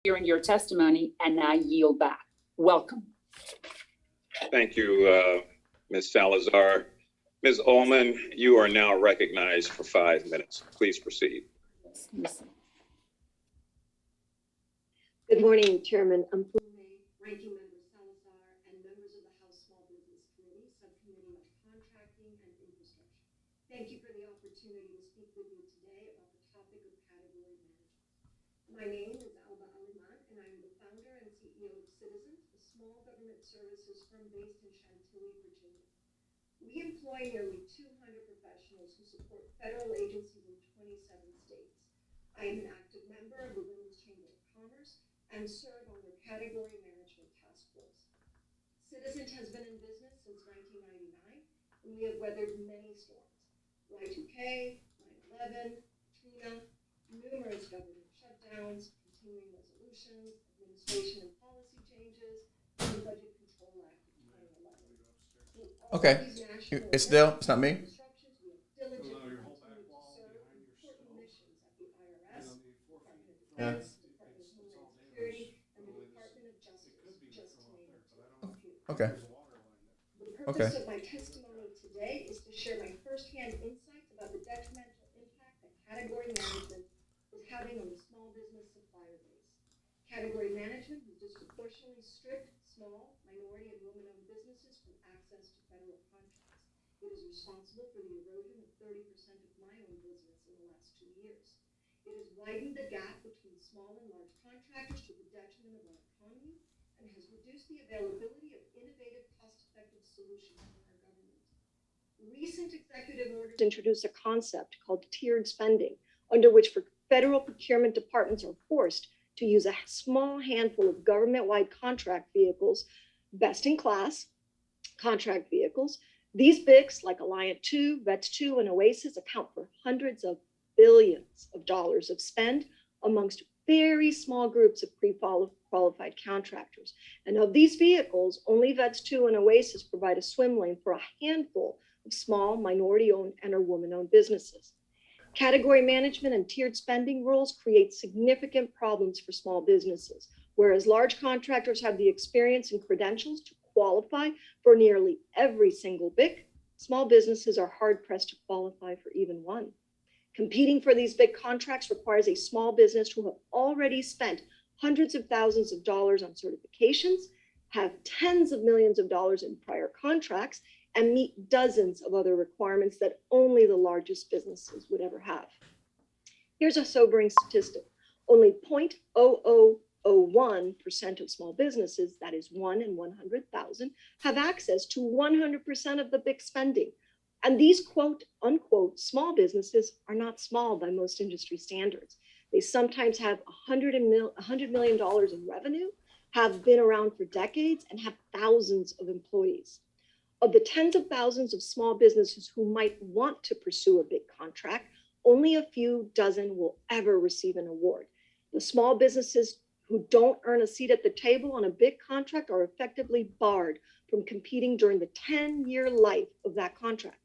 hearing your testimony, and I yield back. Welcome. Thank you, Ms. Salazar. Ms. Ullman, you are now recognized for 5 minutes. Please proceed. Good morning, Chairman Mfume, Ranking Member Salazar, and members of the House Small Business Committee, Subcommittee on Contracting and Infrastructure. Thank you for the opportunity to speak with you today about the topic of category management. My name is Alba, and I am the founder and CEO of Citizens, a small government services firm based in Chantilly, Virginia. We employ nearly 200 professionals who support federal agencies in 27 states. I am an active member of the Women's Chamber of Commerce and serve on their Category Management Task Force. Citizens has been in business since 1999, and we have weathered many storms. Y2K, 9/11, Katrina, numerous government shutdowns, continuing resolutions, administration and policy changes, and the Budget Control Act of 2011. Okay, it's not me. Yeah. Okay. The purpose of my testimony today is to share my firsthand insights about the detrimental impact that category management is having on the small business supplier base. Category management has disproportionately stripped small, minority, and women-owned businesses from access to federal contracts. It is responsible for the erosion of 30% of my own business in the last 2 years. It has widened the gap between small and large contractors to the detriment of our economy and has reduced the availability of innovative, cost-effective solutions for our government. Recent executive orders introduce a concept called tiered spending, under which federal procurement departments are forced to use a small handful of government-wide contract vehicles, best-in-class contract vehicles. These BICs, like Alliant 2, VETS 2, and Oasis, account for hundreds of billions of dollars of spend amongst very small groups of pre-qualified contractors. And of these vehicles, only VETS 2 and Oasis provide a swim lane for a handful of small, minority-owned and or woman-owned businesses. Category management and tiered spending rules create significant problems for small businesses, whereas large contractors have the experience and credentials to qualify for nearly every single BIC, small businesses are hard-pressed to qualify for even one. Competing for these big contracts requires a small business to have already spent hundreds of thousands of dollars on certifications, have tens of millions of dollars in prior contracts, and meet dozens of other requirements that only the largest businesses would ever have. Here's a sobering statistic. Only 0.0001% of small businesses, that is 1 in 100,000, have access to 100% of the BIC spending. And these quote unquote small businesses are not small by most industry standards. They sometimes have $100 million in revenue, have been around for decades, and have thousands of employees. Of the tens of thousands of small businesses who might want to pursue a big contract, only a few dozen will ever receive an award. The small businesses who don't earn a seat at the table on a big contract are effectively barred from competing during the 10-year life of that contract.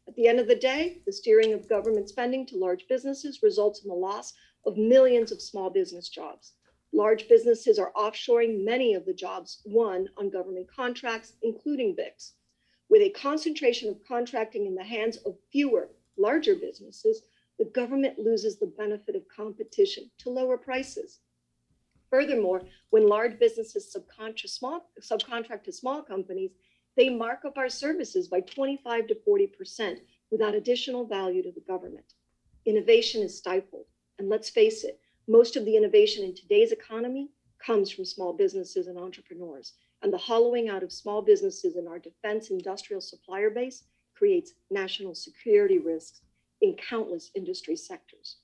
At the end of the day, the steering of government spending to large businesses results in the loss of millions of small business jobs. Large businesses are offshoring many of the jobs won on government contracts, including BICs. With a concentration of contracting in the hands of fewer, larger businesses, the government loses the benefit of competition to lower prices. Furthermore, when large businesses subcontract to small companies, they mark up our services by 25 to 40% without additional value to the government. Innovation is stifled. And let's face it, most of the innovation in today's economy comes from small businesses and entrepreneurs. And the hollowing out of small businesses in our defense industrial supplier base creates national security risks in countless industry sectors.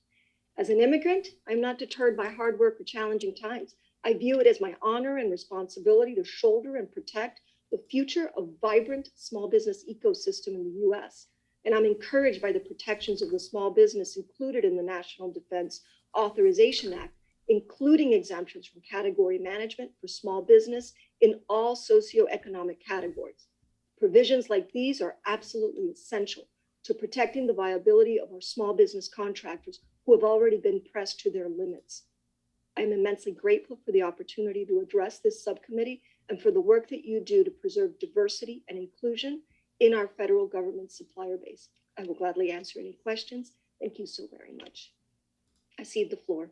As an immigrant, I'm not deterred by hard work or challenging times. I view it as my honor and responsibility to shoulder and protect the future of vibrant small business ecosystem in the US. And I'm encouraged by the protections of the small business included in the National Defense Authorization Act, including exemptions from category management for small business in all socioeconomic categories. Provisions like these are absolutely essential to protecting the viability of our small business contractors who have already been pressed to their limits. I am immensely grateful for the opportunity to address this subcommittee and for the work that you do to preserve diversity and inclusion in our federal government supplier base. I will gladly answer any questions. Thank you so very much. I cede the floor.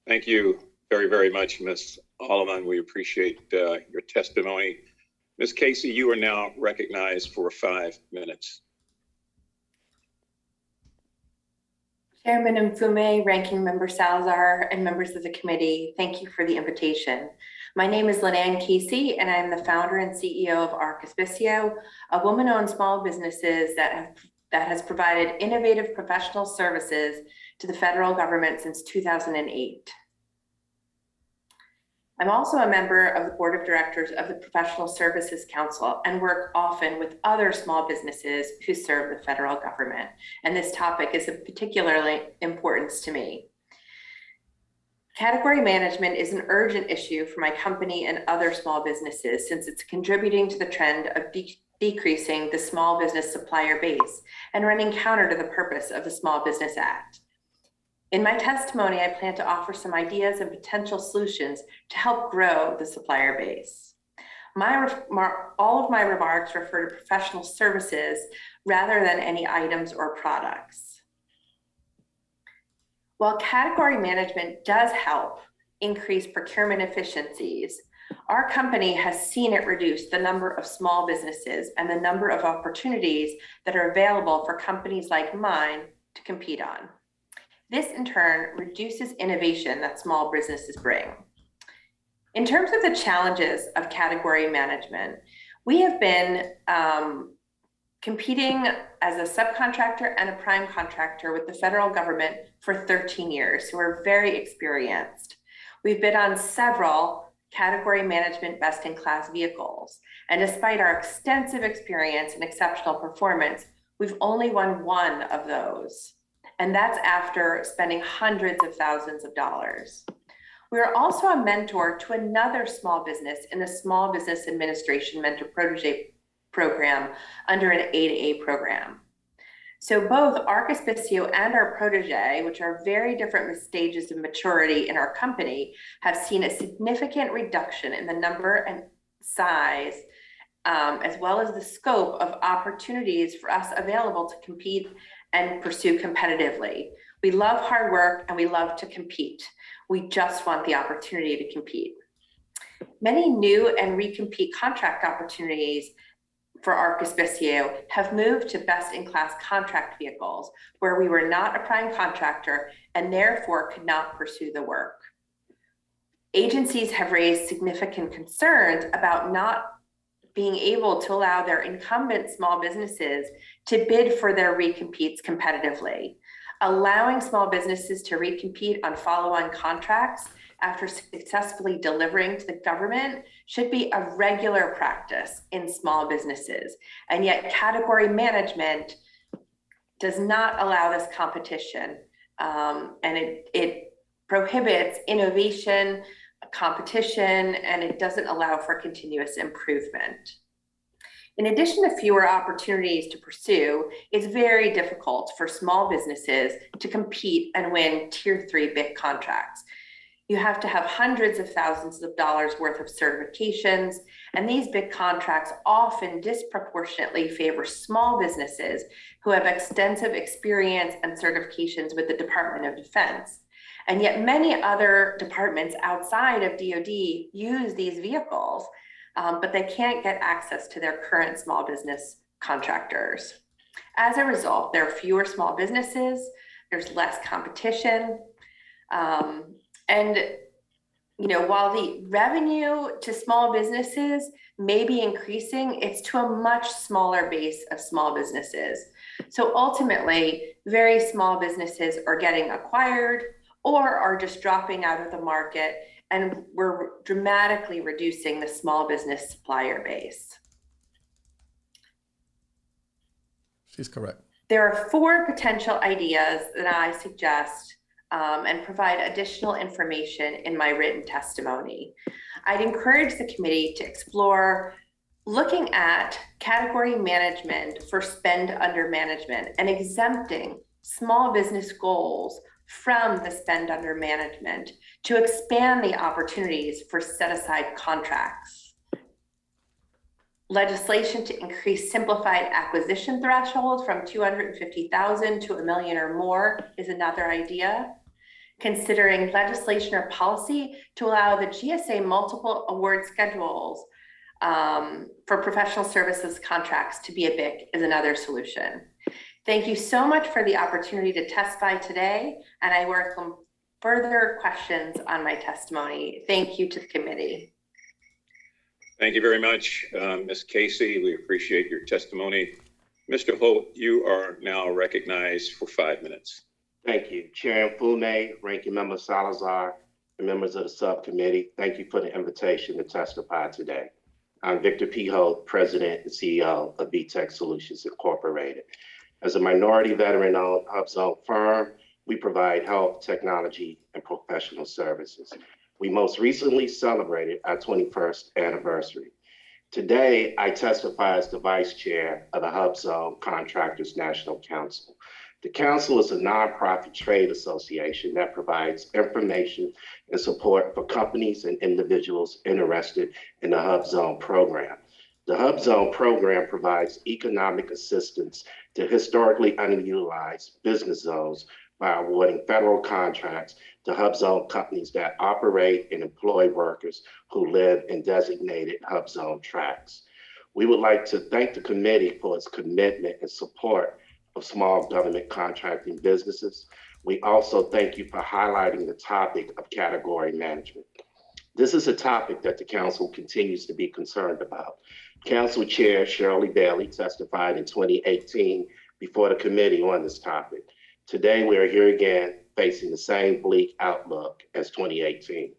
Thank you very, very much, Ms. Aleman. We appreciate your testimony. Ms. Casey, you are now recognized for 5 minutes. Chairman Mfume, Ranking Member Salazar, and members of the committee, thank you for the invitation. My name is Lynna Casey, and I'm the founder and CEO of Aspicio, a woman-owned small businesses that has provided innovative professional services to the federal government since 2008. I'm also a member of the board of directors of the Professional Services Council and work often with other small businesses who serve the federal government. And this topic is of particularly importance to me. Category management is an urgent issue for my company and other small businesses since it's contributing to the trend of decreasing the small business supplier base and running counter to the purpose of the Small Business Act. In my testimony, I plan to offer some ideas and potential solutions to help grow the supplier base. All of my remarks refer to professional services rather than any items or products. While category management does help increase procurement efficiencies, our company has seen it reduce the number of small businesses and the number of opportunities that are available for companies like mine to compete on. This in turn reduces innovation that small businesses bring. In terms of the challenges of category management, we have been competing as a subcontractor and a prime contractor with the federal government for 13 years, so we're very experienced. We've bid on several category management best-in-class vehicles, and despite our extensive experience and exceptional performance, we've only won one of those. And that's after spending hundreds of thousands of dollars. We are also a mentor to another small business in the Small Business Administration Mentor Protege program under an A-to-A program. So both Aspicio and our protege, which are very different stages of maturity in our company, have seen a significant reduction in the number and size, as well as the scope of opportunities for us available to compete and pursue competitively. We love hard work and we love to compete. We just want the opportunity to compete. Many new and recompete contract opportunities for Aspicio have moved to best-in-class contract vehicles where we were not a prime contractor and therefore could not pursue the work. Agencies have raised significant concerns about not being able to allow their incumbent small businesses to bid for their recompetes competitively. Allowing small businesses to recompete on follow-on contracts after successfully delivering to the government should be a regular practice in small businesses. And yet category management does not allow this competition. And it prohibits innovation, competition, and it doesn't allow for continuous improvement. In addition to fewer opportunities to pursue, it's very difficult for small businesses to compete and win Tier 3 big contracts. You have to have hundreds of thousands of dollars worth of certifications, and these big contracts often disproportionately favor small businesses who have extensive experience and certifications with the Department of Defense. And yet many other departments outside of DoD use these vehicles, but they can't get access to their current small business contractors. As a result, there are fewer small businesses, there's less competition, and while the revenue to small businesses may be increasing, it's to a much smaller base of small businesses. So ultimately, very small businesses are getting acquired or are just dropping out of the market, and we're dramatically reducing the small business supplier base. She's correct. There are 4 potential ideas that I suggest and provide additional information in my written testimony. I'd encourage the committee to explore looking at category management for spend under management and exempting small business goals from the spend under management to expand the opportunities for set-aside contracts. Legislation to increase simplified acquisition threshold from 250,000 to $1 million or more is another idea. Considering legislation or policy to allow the GSA multiple award schedules for professional services contracts to be a BIC is another solution. Thank you so much for the opportunity to testify today, and I welcome further questions on my testimony. Thank you to the committee. Thank you very much, Ms. Casey. We appreciate your testimony. Mr. Holt, you are now recognized for 5 minutes. Thank you. Chair Mfume, Ranking Member Salazar, and members of the subcommittee, thank you for the invitation to testify today. I'm Victor P. Holt, President and CEO of VTech Solutions Incorporated. As a minority veteran-owned HUBZone firm, we provide health, technology, and professional services. We most recently celebrated our 21st anniversary. Today, I testify as the Vice Chair of the HUBZone Contractors National Council. The council is a nonprofit trade association that provides information and support for companies and individuals interested in the HUBZone program. The HUBZone program provides economic assistance to historically underutilized business zones by awarding federal contracts to HUBZone companies that operate and employ workers who live in designated HUBZone tracts. We would like to thank the committee for its commitment and support of small government contracting businesses. We also thank you for highlighting the topic of category management. This is a topic that the council continues to be concerned about. Council Chair Shirley Bailey testified in 2018 before the committee on this topic. Today, we are here again facing the same bleak outlook as 2018.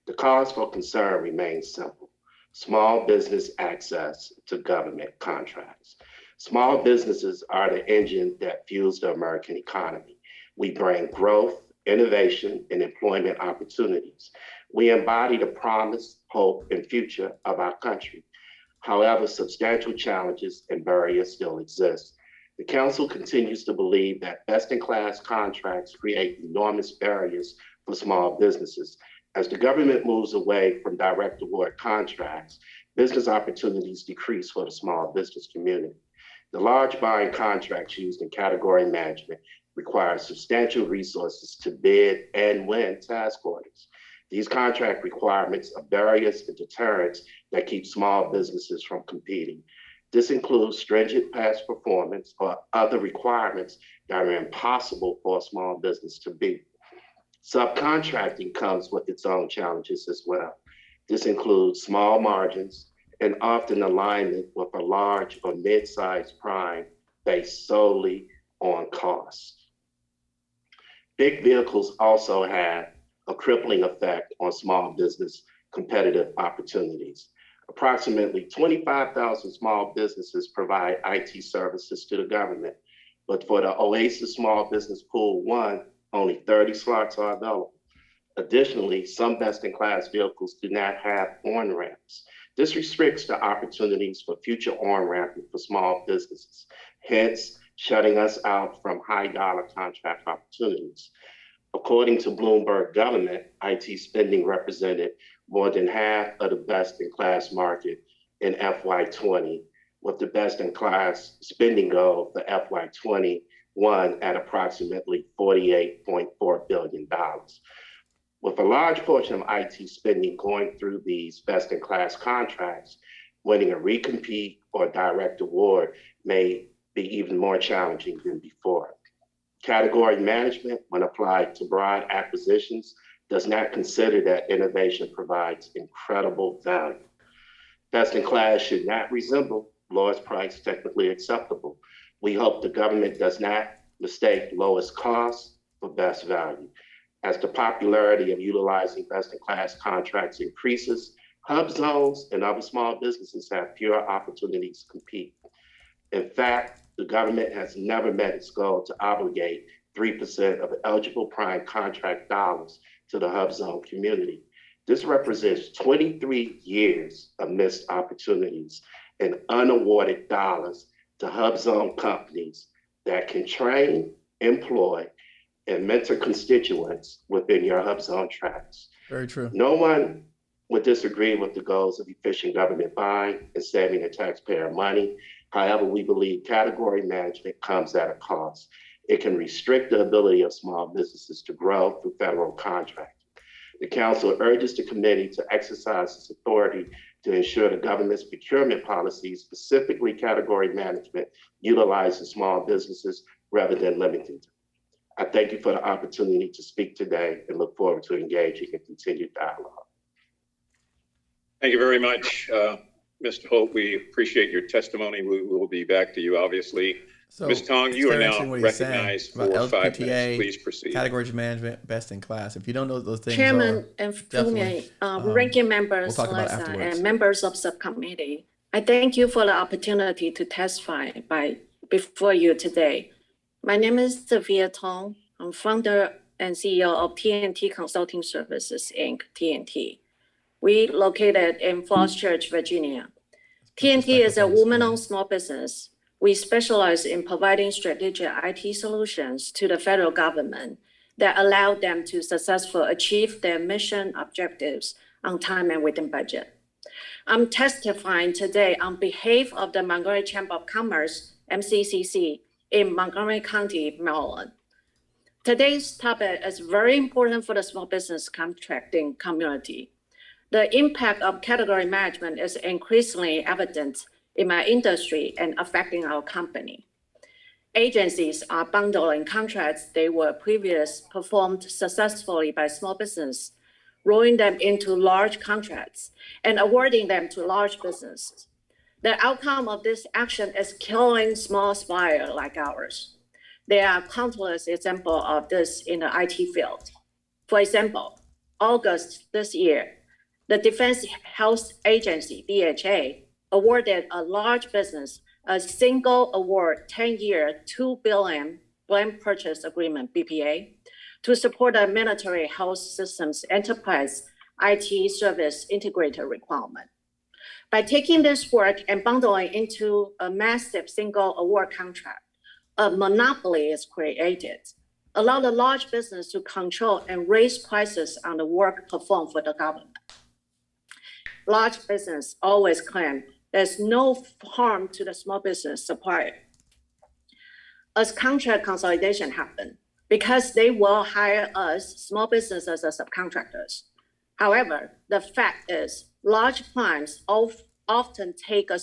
The cause for concern remains simple: small business access to government contracts. Small businesses are the engine that fuels the American economy. We bring growth, innovation, and employment opportunities. We embody the promise, hope, and future of our country. However, substantial challenges and barriers still exist. The council continues to believe that best-in-class contracts create enormous barriers for small businesses. As the government moves away from direct award contracts, business opportunities decrease for the small business community. The large buying contracts used in category management require substantial resources to bid and win task orders. These contract requirements are barriers and deterrents that keep small businesses from competing. This includes stringent past performance or other requirements that are impossible for a small business to meet. Subcontracting comes with its own challenges as well. This includes small margins and often alignment with a large or mid-sized prime based solely on cost. Big vehicles also have a crippling effect on small business competitive opportunities. Approximately 25,000 small businesses provide IT services to the government, but for the OASIS Small Business Pool 1, only 30 slots are available. Additionally, some best-in-class vehicles do not have on-ramps. This restricts the opportunities for future on-ramping for small businesses, hence shutting us out from high-dollar contract opportunities. According to Bloomberg Government, IT spending represented more than half of the best-in-class market in FY20, with the best-in-class spending goal for FY21 at approximately $48.4 billion. With a large portion of IT spending going through these best-in-class contracts, winning a recompete or direct award may be even more challenging than before. Category management, when applied to broad acquisitions, does not consider that innovation provides incredible value. Best-in-class should not resemble lowest price technically acceptable. We hope the government does not mistake lowest cost for best value. As the popularity of utilizing best-in-class contracts increases, hub zones and other small businesses have fewer opportunities to compete. In fact, the government has never met its goal to obligate 3% of eligible prime contract dollars to the HUBZone community. This represents 23 years of missed opportunities and unawarded dollars to HUBZone companies that can train, employ, and mentor constituents within your HUBZone tracks. Very true. No one would disagree with the goals of efficient government buying and saving the taxpayer money. However, we believe category management comes at a cost. It can restrict the ability of small businesses to grow through federal contracting. The council urges the committee to exercise its authority to ensure the government's procurement policies, specifically category management, utilizes small businesses rather than limiting them. I thank you for the opportunity to speak today and look forward to engaging in continued dialogue. Thank you very much, Mr. Holt. We appreciate your testimony. We will be back to you, obviously. So, Ms. Tong, you are now recognized for about 5 LPTA, minutes. Please proceed. Category management, best in class. If you don't know what those things Chairman and definitely, Mfume, ranking members, we'll talk about Lisa, afterwards. and members of subcommittee, I thank you for the opportunity to testify before you today. My name is Sophia Tong. I'm founder and CEO of TNT Consulting Services, Inc., TNT. We located in Falls Church, Virginia. TNT is a woman-owned small business. We specialize in providing strategic IT solutions to the federal government that allow them to successfully achieve their mission objectives on time and within budget. I'm testifying today on behalf of the Montgomery Chamber of Commerce, MCCC, in Montgomery County, Maryland. Today's topic is very important for the small business contracting community. The impact of category management is increasingly evident in my industry and affecting our company. Agencies are bundling contracts they were previously performed successfully by small business, rolling them into large contracts and awarding them to large businesses. The outcome of this action is killing small suppliers like ours. There are countless examples of this in the IT field. For example, August this year, the Defense Health Agency, DHA, awarded a large business a single award 10-year, $2 billion Blend Purchase Agreement, BPA, to support the military health systems enterprise IT service integrator requirement. By taking this work and bundling into a massive single award contract, a monopoly is created, allow the large business to control and raise prices on the work performed for the government. Large business always claim there's no harm to the small business supplier. As contract consolidation happens, because they will hire us, small businesses, as subcontractors. However, the fact is, large clients often take a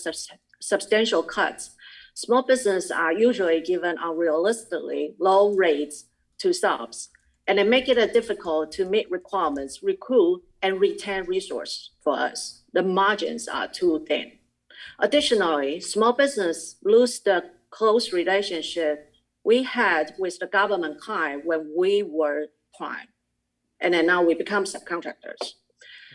substantial cuts. Small businesses are usually given unrealistically low rates to subs, and they make it difficult to meet requirements, recruit, and retain resources for us. The margins are too thin. Additionally, small business lose the close relationship we had with the government client when we were prime, and then now we become subcontractors.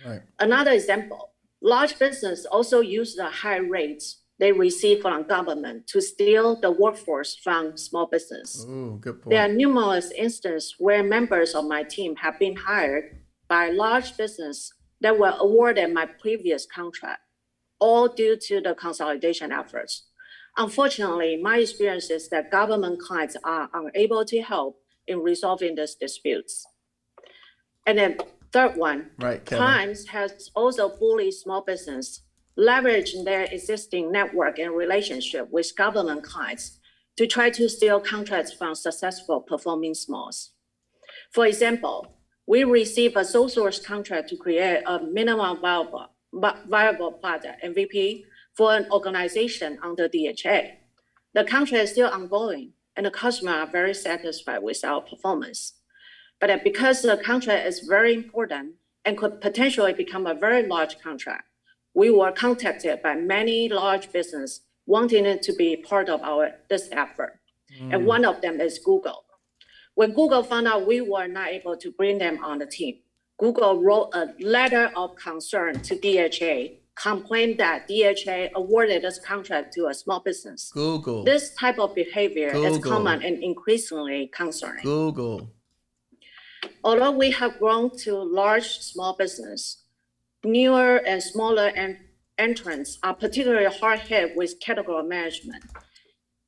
Right. Another example, large business also use the high rates they receive from government to steal the workforce from small business. Ooh, good point. There are numerous instances where members of my team have been hired by large business that were awarded my previous contract, all due to the consolidation efforts. Unfortunately, my experience is that government clients are unable to help in resolving these disputes. And then third one, Right, Kevin. clients has also bullied small business, leveraging their existing network and relationship with government clients to try to steal contracts from successful performing smalls. For example, we received a sole source contract to create a minimum viable product, MVP, for an organization under DHA. The contract is still ongoing, and the customer are very satisfied with our performance. But because the contract is very important and could potentially become a very large contract, we were contacted by many large businesses wanting it to be part of this effort. And one of them is Google. When Google found out we were not able to bring them on the team, Google wrote a letter of concern to DHA, complained that DHA awarded this contract to a small business. Google. This type of behavior is Google. common and increasingly concerning. Google. Although we have grown to large small business, newer and smaller entrants are particularly hard hit with category management.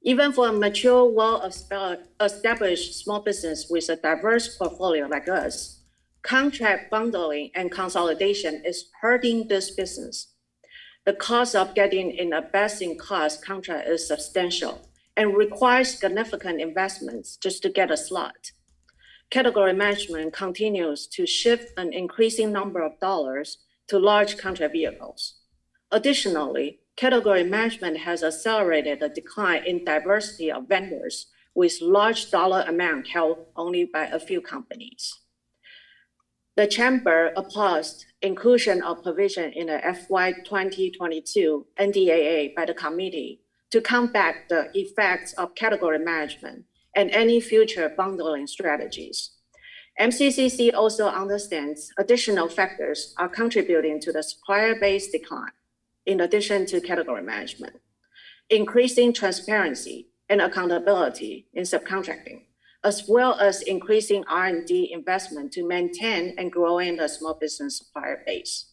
Even for a mature, well-established small business with a diverse portfolio like us, contract bundling and consolidation is hurting this business. The cost of getting in a best-in-class contract is substantial and requires significant investments just to get a slot. Category management continues to shift an increasing number of dollars to large contract vehicles. Additionally, category management has accelerated the decline in diversity of vendors with large dollar amount held only by a few companies. The Chamber applauds inclusion of provision in the FY 2022 NDAA by the committee to combat the effects of category management and any future bundling strategies. MCCC also understands additional factors are contributing to the supplier-based decline, in addition to category management, increasing transparency and accountability in subcontracting, as well as increasing R&D investment to maintain and growing the small business supplier base.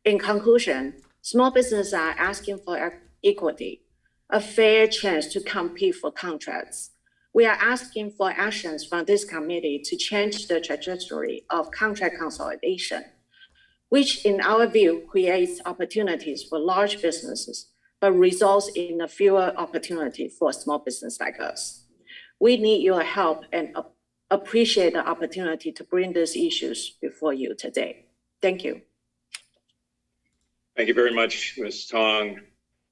In conclusion, small businesses are asking for equity, a fair chance to compete for contracts. We are asking for actions from this committee to change the trajectory of contract consolidation, which in our view creates opportunities for large businesses, but results in a fewer opportunity for small business like us. We need your help and appreciate the opportunity to bring these issues before you today. Thank you. Thank you very much, Ms. Tong.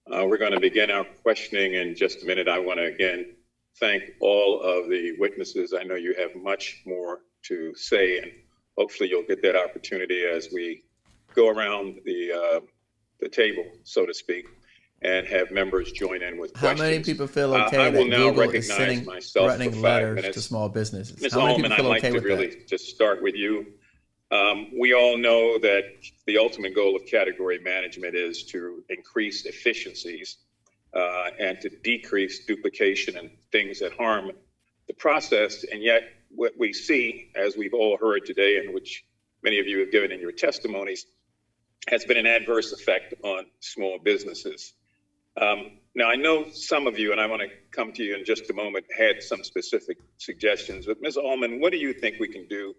We're going to begin our questioning in just a minute. I want to again thank all of the witnesses. I know you have much more to say, and hopefully you'll get that opportunity as we go around the table, so to speak, and have members join in with questions. How many people feel okay I will that now Google is sending threatening letters to small businesses? Ms. How many people Alman, feel I'd like okay to with really that? just start with you. We all know that the ultimate goal of category management is to increase efficiencies and to decrease duplication and things that harm the process. And yet what we see, as we've all heard today, and which many of you have given in your testimonies, has been an adverse effect on small businesses. Now, I know some of you, and I want to come to you in just a moment, had some specific suggestions, but Ms. Alman, what do you think we can do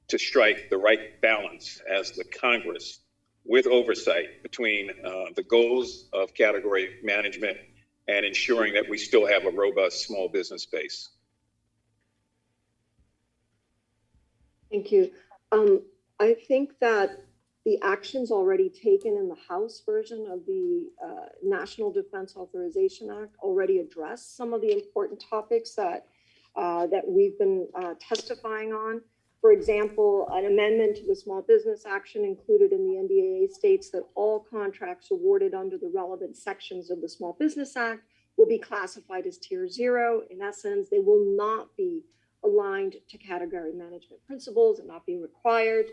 to strike the right balance as the Congress with oversight between the goals of category management and ensuring that we still have a robust small business base? Thank you. I think that the actions already taken in the House version of the National Defense Authorization Act already address some of the important topics that we've been testifying on. For example, an amendment to the Small Business Action included in the NDAA states that all contracts awarded under the relevant sections of the Small Business Act will be classified as Tier 0. In essence, they will not be aligned to category management principles and not be required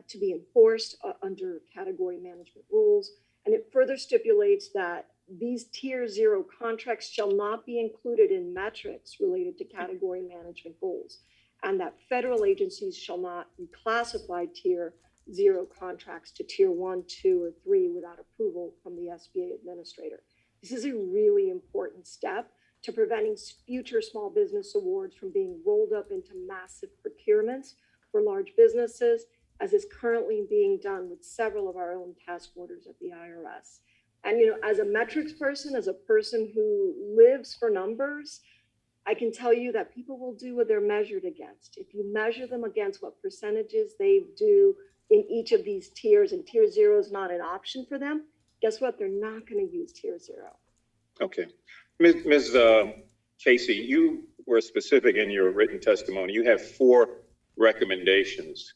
to be enforced under category management rules. And it further stipulates that these Tier 0 contracts shall not be included in metrics related to category management goals, and that federal agencies shall not reclassify Tier 0 contracts to Tier 1, 2, or 3 without approval from the SBA administrator. This is a really important step to preventing future small business awards from being rolled up into massive procurements for large businesses, as is currently being done with several of our own task orders at the IRS. And, you know, as a metrics person, as a person who lives for numbers, I can tell you that people will do what they're measured against. If you measure them against what percentages they do in each of these tiers, and Tier 0 is not an option for them, guess what? They're not going to use Tier 0. Okay. Ms. Casey, you were specific in your written testimony. You have 4 recommendations.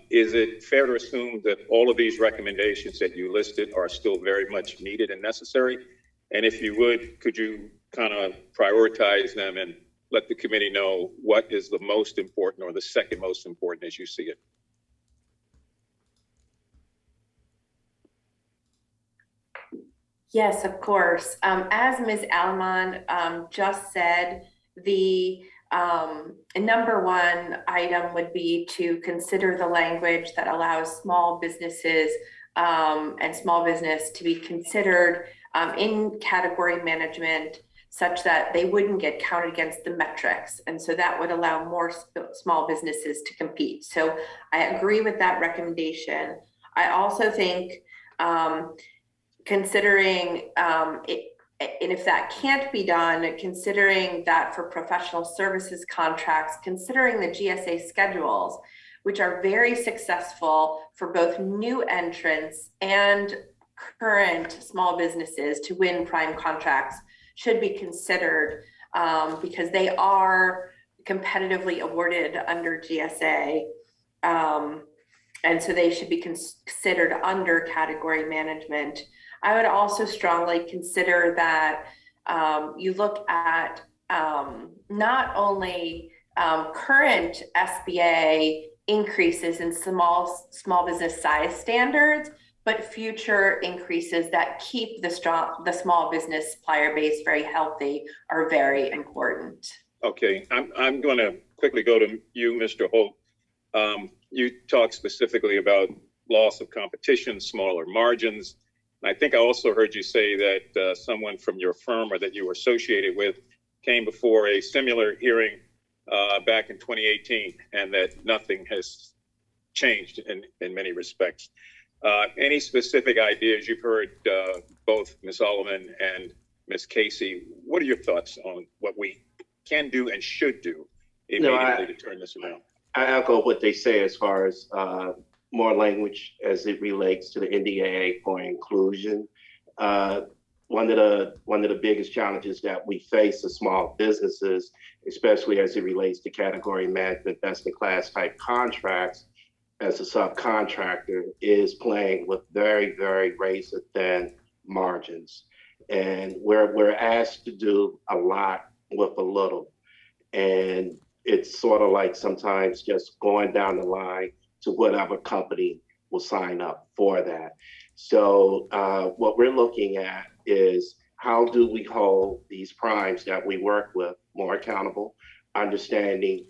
Is it fair to assume that all of these recommendations that you listed are still very much needed and necessary? And if you would, could you kind of prioritize them and let the committee know what is the most important or the second most important as you see it? Yes, of course. As Ms. Aleman just said, the number 1 item would be to consider the language that allows small businesses and small business to be considered in category management such that they wouldn't get counted against the metrics. And so that would allow more small businesses to compete. So I agree with that recommendation. I also think considering and if that can't be done, considering that for professional services contracts, considering the GSA schedules, which are very successful for both new entrants and current small businesses to win prime contracts, should be considered because they are competitively awarded under GSA. And so they should be considered under category management. I would also strongly consider that you look at not only current SBA increases in small business size standards, but future increases that keep the small business supplier base very healthy are very important. Okay, I'm going to quickly go to you, Mr. Holt. You talked specifically about loss of competition, smaller margins. I think I also heard you say that someone from your firm or that you were associated with came before a similar hearing back in 2018, and that nothing has changed in many respects. Any specific ideas? You've heard both Ms. Aleman and Ms. Casey. What are your thoughts on what we can do and should do immediately to turn this around? I echo what they say as far as more language as it relates to the NDAA for inclusion. One of the biggest challenges that we face as small businesses, especially as it relates to category management, best-in-class type contracts, as a subcontractor, is playing with very, very razor-thin margins. And we're asked to do a lot with a little. And it's sort of like sometimes just going down the line to whatever company will sign up for that. So what we're looking at is how do we hold these primes that we work with more accountable, understanding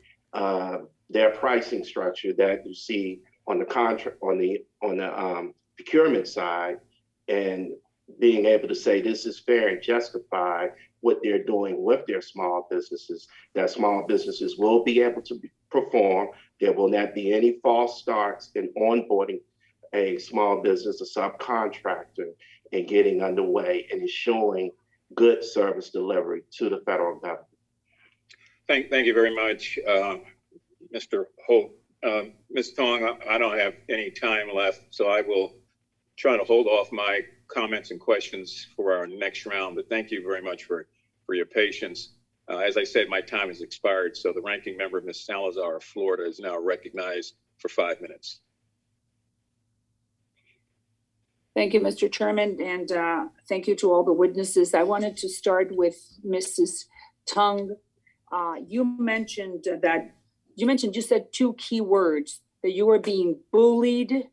their pricing structure that you see on the contract, on the procurement side, and being able to say this is fair and justify what they're doing with their small businesses, that small businesses will be able to perform. There will not be any false starts in onboarding a small business, a subcontractor, and getting underway and ensuring good service delivery to the federal government. Thank you very much, Mr. Holt. Ms. Tong, I don't have any time left, so I will try to hold off my comments and questions for our next round, but thank you very much for your patience. As I said, my time has expired, so the ranking member, Ms. Salazar of Florida, is now recognized for 5 minutes. Thank you, Mr. Chairman, and thank you to all the witnesses. I wanted to start with Mrs. Tong. You said two key words, that you were being bullied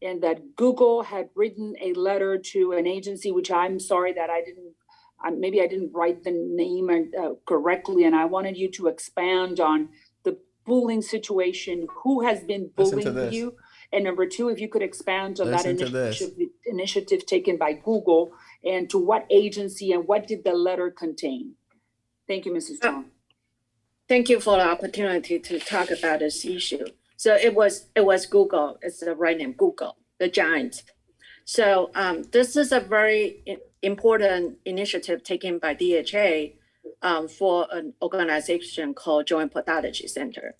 and that Google had written a letter to an agency, which I'm sorry that maybe I didn't write the name correctly, and I wanted you to expand on the bullying situation, who has been bullying you, and number two, if you could expand on that initiative taken by Google, and to what agency and what did the letter contain? Thank you, Mrs. Tong. Thank you for the opportunity to talk about this issue. So it was Google. It's the right name, Google, the giant. So this is a very important initiative taken by DHA for an organization called Joint Pathology Center.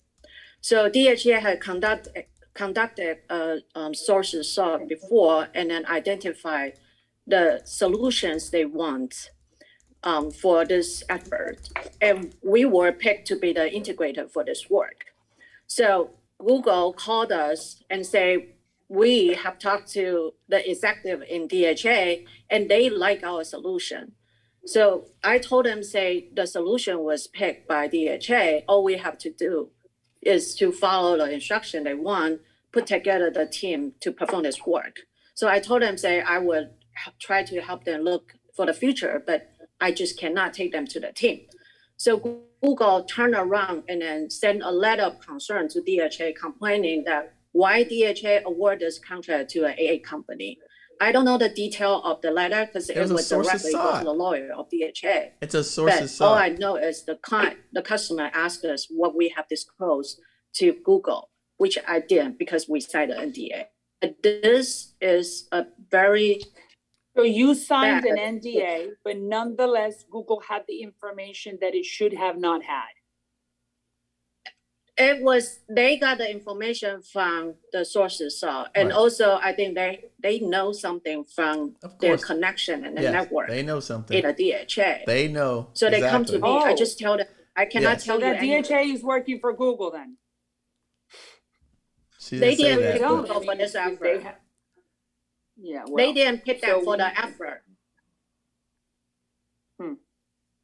So DHA had conducted a sources sort before and then identified the solutions they want for this effort. And we were picked to be the integrator for this work. So Google called us and say, we have talked to the executive in DHA and they like our solution. So I told them, say, the solution was picked by DHA. All we have to do is to follow the instruction they want, put together the team to perform this work. So I told them, say, I would try to help them look for the future, but I just cannot take them to the team. So Google turned around and then sent a letter of concern to DHA complaining that why DHA award this contract to an AA company. I don't know the detail of the letter because it was directly go to the lawyer of DHA. It's a source of all I know is the customer asked us what we have disclosed to Google, which I didn't because we signed an NDA. This is a very So you signed an NDA, but nonetheless, Google had the information that it should have not had. They got the information from the sources, and also I think they know something from their connection and the network. They know something. In a DHA. They know. So they come to me. I just tell them I cannot tell you that anything. DHA is working for Google then. They didn't pick Google for this effort. They didn't pick that for the effort.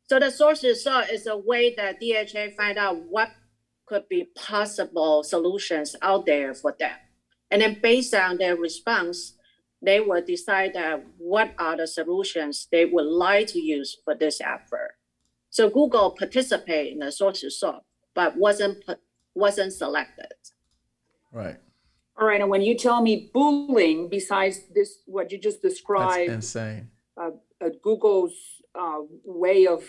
So the sources is a way that DHA find out what could be possible solutions out there for them. And then based on their response, they will decide that what are the solutions they would like to use for this effort. So Google participated in the sources sought, but wasn't selected. Right. All right, and when you tell me bullying, besides this, what you just described, that's insane. Google's way of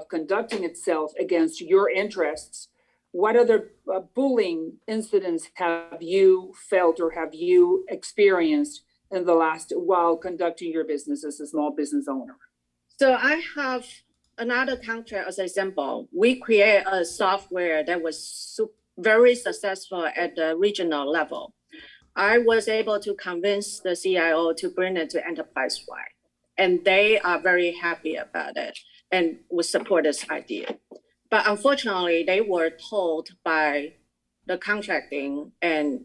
conducting itself against your interests, what other bullying incidents have you felt or have you experienced in the last while conducting your business as a small business owner? So I have another contract as an example. We create a software that was very successful at the regional level. I was able to convince the CIO to bring it to enterprise-wide, and they are very happy about it and would support this idea. But unfortunately, they were told by the contracting and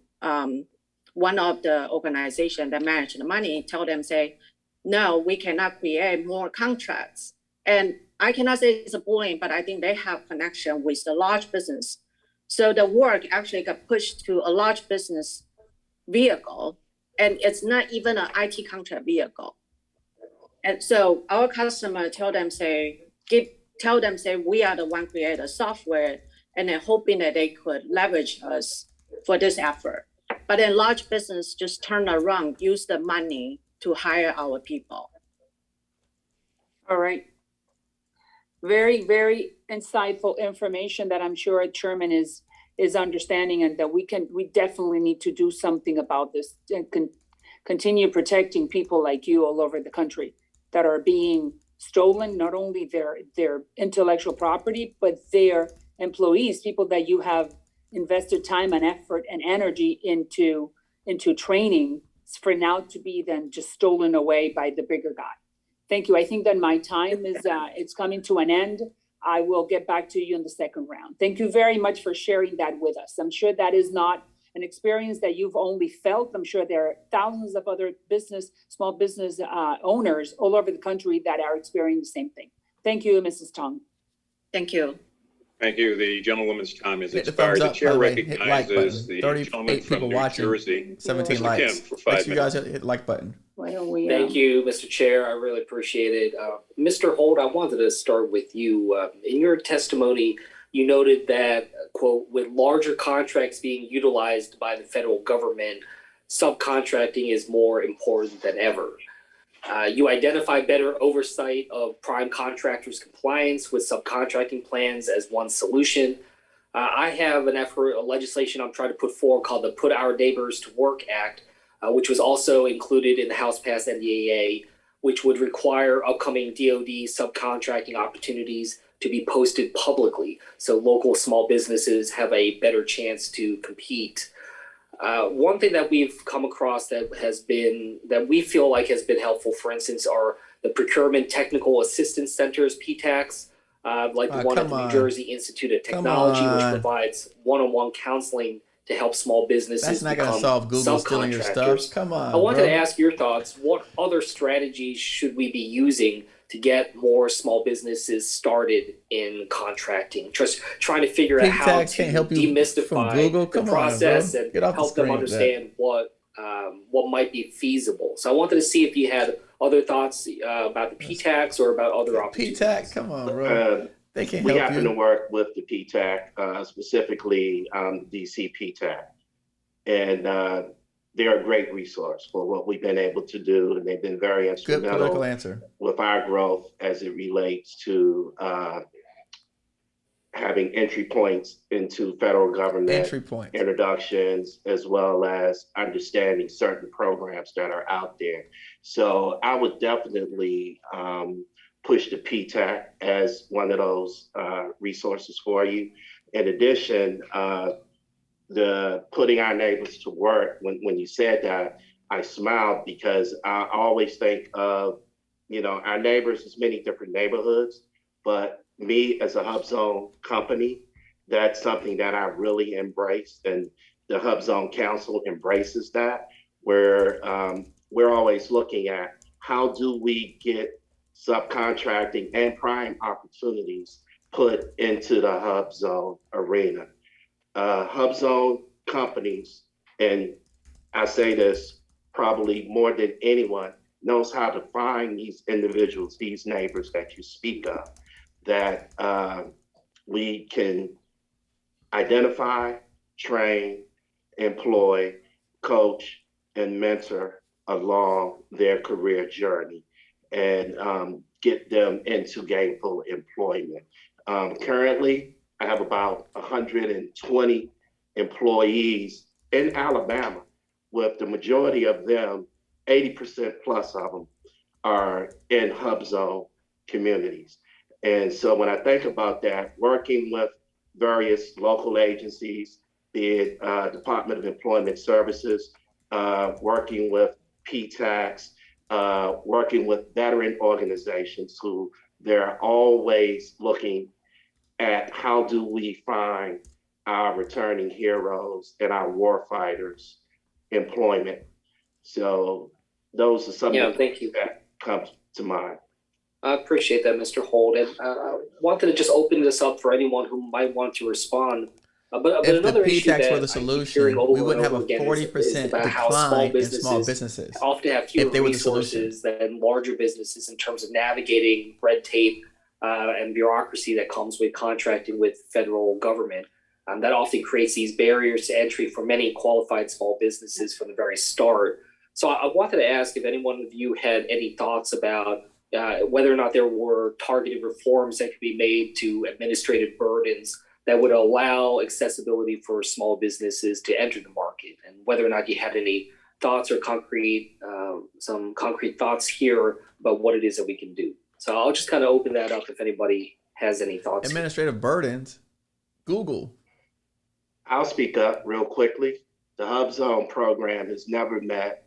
one of the organizations that manage the money told them, say, no, we cannot create more contracts. And I cannot say it's a bullying, but I think they have connection with the large business. So the work actually got pushed to a large business vehicle, and it's not even an IT contract vehicle. And so our customer tell them, say, we are the one create a software, and then hoping that they could leverage us for this effort. But then large business just turn around, use the money to hire our people. All right. Very, very insightful information that I'm sure Chairman is understanding, and that we definitely need to do something about this and continue protecting people like you all over the country that are being stolen, not only their intellectual property, but their employees, people that you have invested time and effort and energy into training, for now to be then just stolen away by the bigger guy. Thank you. I think that my time is it's coming to an end. I will get back to you in the second round. Thank you very much for sharing that with us. I'm sure that is not an experience that you've only felt. I'm sure there are thousands of other small business owners all over the country that are experiencing the same thing. Thank you, Mrs. Tong. Thank you. Thank you. The gentlewoman's time is expired. The chair recognizes the gentleman from New Jersey, 17 Mr. likes. Kim, for 5 minutes. You guys hit like button. Why don't we? Thank you, Mr. Chair. I really appreciate it. Mr. Holt, I wanted to start with you. In your testimony, you noted that, quote, with larger contracts being utilized by the federal government, subcontracting is more important than ever. You identify better oversight of prime contractors' compliance with subcontracting plans as one solution. I have an effort, a legislation I'm trying to put forward called the Put Our Neighbors to Work Act, which was also included in the House-passed NDAA, which would require upcoming DoD subcontracting opportunities to be posted publicly so local small businesses have a better chance to compete. One thing that we've come across that we feel like has been helpful, for instance, are the Procurement Technical Assistance Centers, PTACs, like the one at the New Jersey Institute of Technology, which provides one-on-one counseling to help small businesses. That's not going to solve Google stealing your stuff. Come on. I wanted to ask your thoughts. What other strategies should we be using to get more small businesses started in contracting? Just trying to figure out how to demystify the process and help them understand what might be feasible. So I wanted to see if you had other thoughts about the PTACs or about other opportunities. PTAC, come on, bro. They can help you. We happen to work with the PTAC, specifically DC PTAC. And they're a great resource for what we've been able to do, and they've been very Good political instrumental answer. with our growth as it relates to having entry points into federal government Entry point. introductions, as well as understanding certain programs that are out there. So I would definitely push the PTAC as one of those resources for you. In addition, the putting our neighbors to work, when you said that, I smiled because I always think of, our neighbors as many different neighborhoods, but me as a HUBZone company, that's something that I really embrace, and the HUBZone Council embraces that, where we're always looking at how do we get subcontracting and prime opportunities put into the HUBZone arena. HUBZone companies, and I say this probably more than anyone, knows how to find these individuals, these neighbors that you speak of, that we can identify, train, employ, coach, and mentor along their career journey, and get them into gainful employment. Currently, I have about 120 employees in Alabama, with the majority of them, 80% plus of them, are in HUBZone communities. And so when I think about that, working with various local agencies, be it Department of Employment Services, working with PTACs, working with veteran organizations who they're always looking at how do we find our returning heroes and our warfighters employment. So those are some of the things that come to mind. I appreciate that, Mr. Holt. And I wanted to just open this up for anyone who might want to respond. But If another the issue PTACs that were the solution, we wouldn't have a 40% decline in small businesses. Often have fewer if they were the solution. resources than larger businesses in terms of navigating red tape and bureaucracy that comes with contracting with federal government. That often creates these barriers to entry for many qualified small businesses from the very start. So I wanted to ask if anyone of you had any thoughts about whether or not there were targeted reforms that could be made to administrative burdens that would allow accessibility for small businesses to enter the market, and whether or not you had any thoughts or some concrete thoughts here about what it is that we can do. So I'll just kind of open that up if anybody has any thoughts. Administrative burdens, Google. I'll speak up real quickly. The HUBZone program has never met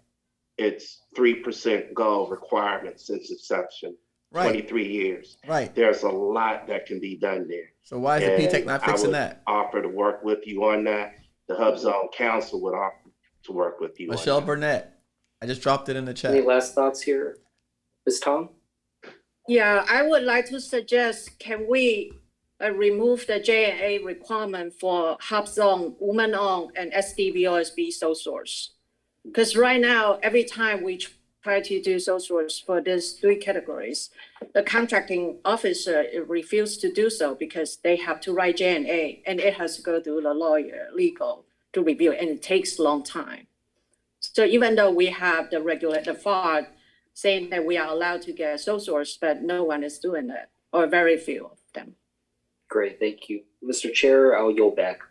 its 3% goal requirement since inception, 23 years. Right. There's a lot that can be done there. So why is the PTAC not fixing that? I would offer to work with you on that. The HUBZone Council would offer to work with you Michelle on that. Burnett. I just dropped it in the chat. Any last thoughts here? Ms. Tong? Yeah, I would like to suggest, can we remove the J&A requirement for HUBZone, woman-owned, and SDVOSB sole source? Because right now, every time we try to do sole source for these three categories, the contracting officer refuses to do so because they have to write J&A, and it has to go through the lawyer, legal, to review, and it takes a long time. So even though we have the FAR saying that we are allowed to get sole source, but no one is doing that, or very few of them. Great, thank you. Mr. Chair, I'll yield back.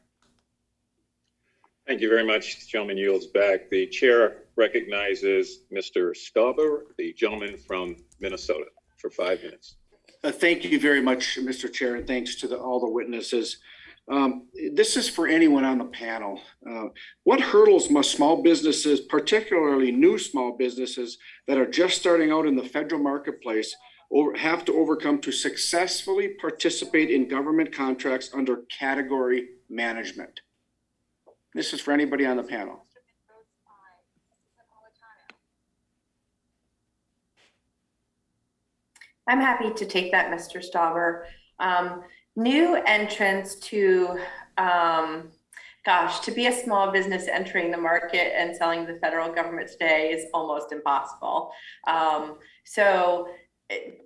Thank you very much. The gentleman yields back. The chair recognizes Mr. Stauber, the gentleman from Minnesota, for 5 minutes. Thank you very much, Mr. Chair, and thanks to all the witnesses. This is for anyone on the panel. What hurdles must small businesses, particularly new small businesses that are just starting out in the federal marketplace, have to overcome to successfully participate in government contracts under category management? This is for anybody on the panel. I'm happy to take that, Mr. Stauber. New entrants to, to be a small business entering the market and selling to the federal government today is almost impossible. So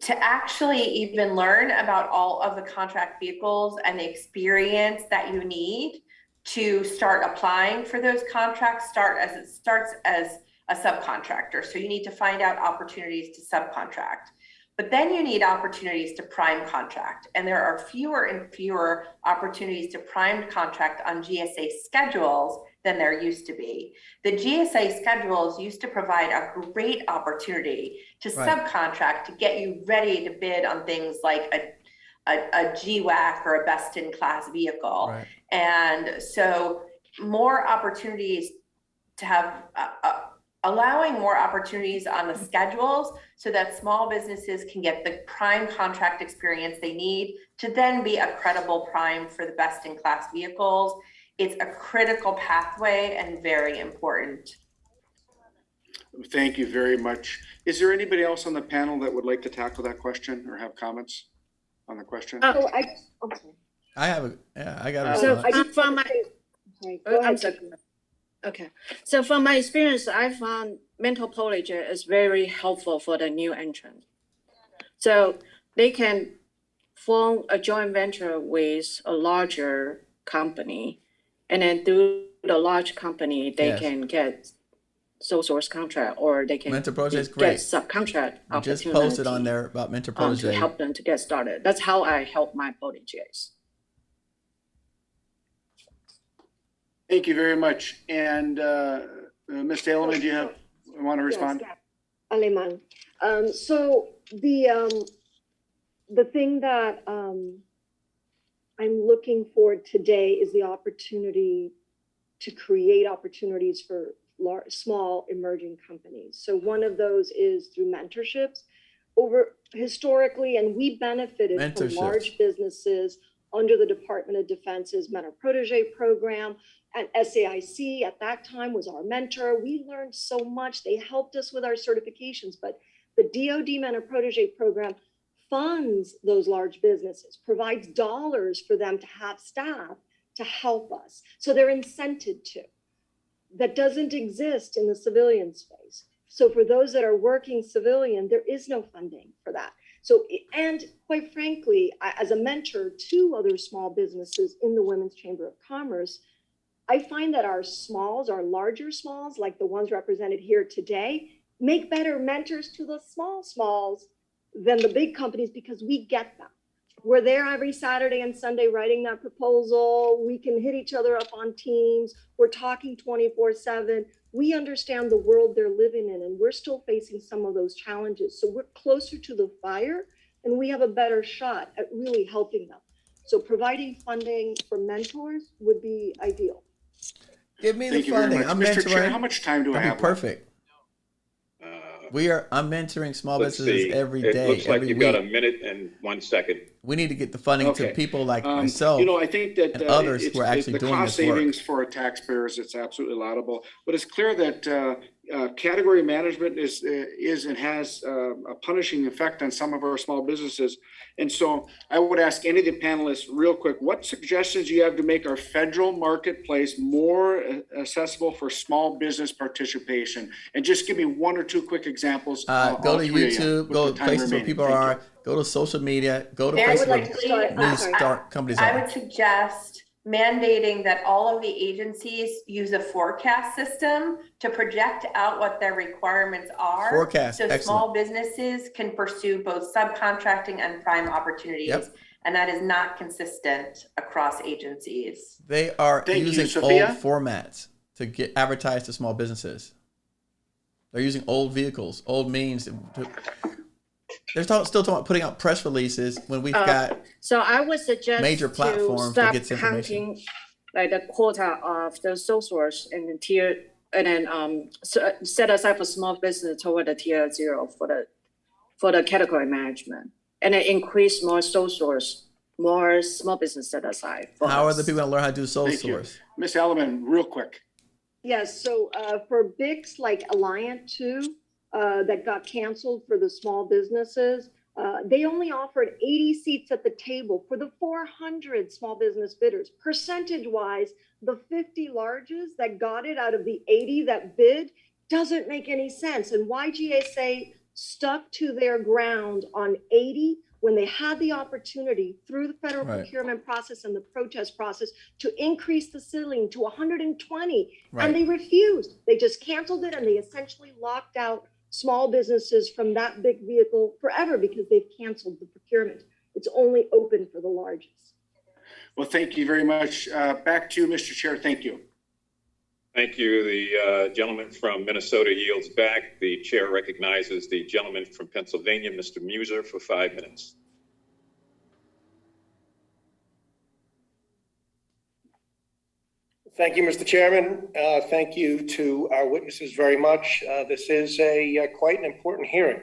to actually even learn about all of the contract vehicles and the experience that you need to start applying for those contracts starts as a subcontractor. So you need to find out opportunities to subcontract. But then you need opportunities to prime contract. And there are fewer and fewer opportunities to prime contract on GSA schedules than there used to be. The GSA schedules used to provide a great opportunity to subcontract to get you ready to bid on things like a GWAC or a best in class vehicle. Right. And so more opportunities to have allowing more opportunities on the schedules so that small businesses can get the prime contract experience they need to then be a credible prime for the best in class vehicles. It's a critical pathway and very important. Thank you very much. Is there anybody else on the panel that would like to tackle that question or have comments on the question? So I have I got a So response. I just from my go ahead. okay. So from my experience, I found mental policy is very helpful for the new entrant. So they can form a joint venture with a larger company, and then through the large company, they can get sole source contract, or they can Mentor Protege is get great. subcontract I opportunity. just posted on there about Mentor to Protege. help them to get started. That's how I help my proteges. Thank you very much. And Ms. Aleman, do you want to respond? Yes, Aleman. So the thing that I'm looking for today is the opportunity to create opportunities for small emerging companies. So one of those is through mentorships. Historically, and we benefited from large businesses under the Department of Defense's Mentor Protege program, and SAIC at that time was our mentor. We learned so much. They helped us with our certifications, but the DoD Mentor Protege program funds those large businesses, provides dollars for them to have staff to help us. So they're incented to. That doesn't exist in the civilian space. So for those that are working civilian, there is no funding for that. So, and quite frankly, as a mentor to other small businesses in the Women's Chamber of Commerce, I find that our smalls, our larger smalls, like the ones represented here today, make better mentors to the smalls than the big companies because we get them. We're there every Saturday and Sunday writing that proposal. We can hit each other up on Teams. We're talking 24/7. We understand the world they're living in, and we're still facing some of those challenges. So we're closer to the fire, and we have a better shot at really helping them. So providing funding for mentors would be ideal. Give me Thank the you very funding. much. I'm Mr. mentoring. Chair, how much time do I That'd have? be perfect. I'm mentoring small Let's businesses see. every day. It looks like every you've week. got a minute and 1 second. We need to get the funding to people like myself. You know, I think that and others who are actually the doing cost this work. savings for our taxpayers, it's absolutely laudable. But it's clear that category management is and has a punishing effect on some of our small businesses. And so I would ask any of the panelists real quick, what suggestions do you have to make our federal marketplace more accessible for small business participation? And just give me 1 or 2 quick examples. Go to YouTube, go to places where people are, go to social media, go to places where new start companies I are. would suggest mandating that all of the agencies use a forecast system to project out what their requirements are. Forecast, so excellent. Small businesses can pursue both subcontracting and prime opportunities. Yep. And that is not consistent across agencies. They are using old Sophia? formats to get advertised to small businesses. They're using old vehicles, old means. They're still talking about putting out press releases when we've got So I would suggest major platforms to to stop get this information. counting like the quota of the sole source and the tier, and then set aside for small business toward the tier 0 for the category management, and then increase more sole source, more small business set aside. How are the people going to learn how to do sole source? Ms. Aleman, real quick. Yes, so for BICs like Alliant 2 that got canceled for the small businesses, they only offered 80 seats at the table for the 400 small business bidders. Percentage-wise, the 50 largest that got it out of the 80 that bid doesn't make any sense. And why GSA stuck to their ground on 80 when they had the opportunity through the federal Right. procurement process and the protest process to increase the ceiling to 120, Right. and they refused. They just canceled it, and they essentially locked out small businesses from that big vehicle forever because they've canceled the procurement. It's only open for the largest. Well, thank you very much. Back to you, Mr. Chair. Thank you. Thank you. The gentleman from Minnesota yields back. The chair recognizes the gentleman from Pennsylvania, Mr. Meuser, for 5 minutes. Thank you, Mr. Chairman. Thank you to our witnesses very much. This is quite an important hearing.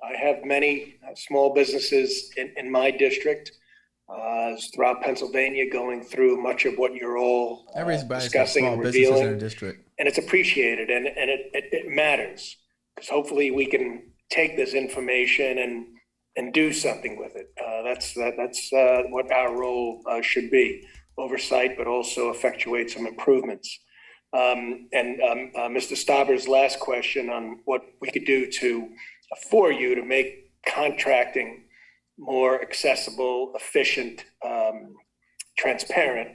I have many small businesses in my district throughout Pennsylvania, going through much of what you're all discussing and revealing. In their district. And it's appreciated, and it matters, because hopefully we can take this information and do something with it. That's what our role should be. Oversight, but also effectuate some improvements. Mr. Stauber's last question on what we could do for you to make contracting more accessible, efficient, transparent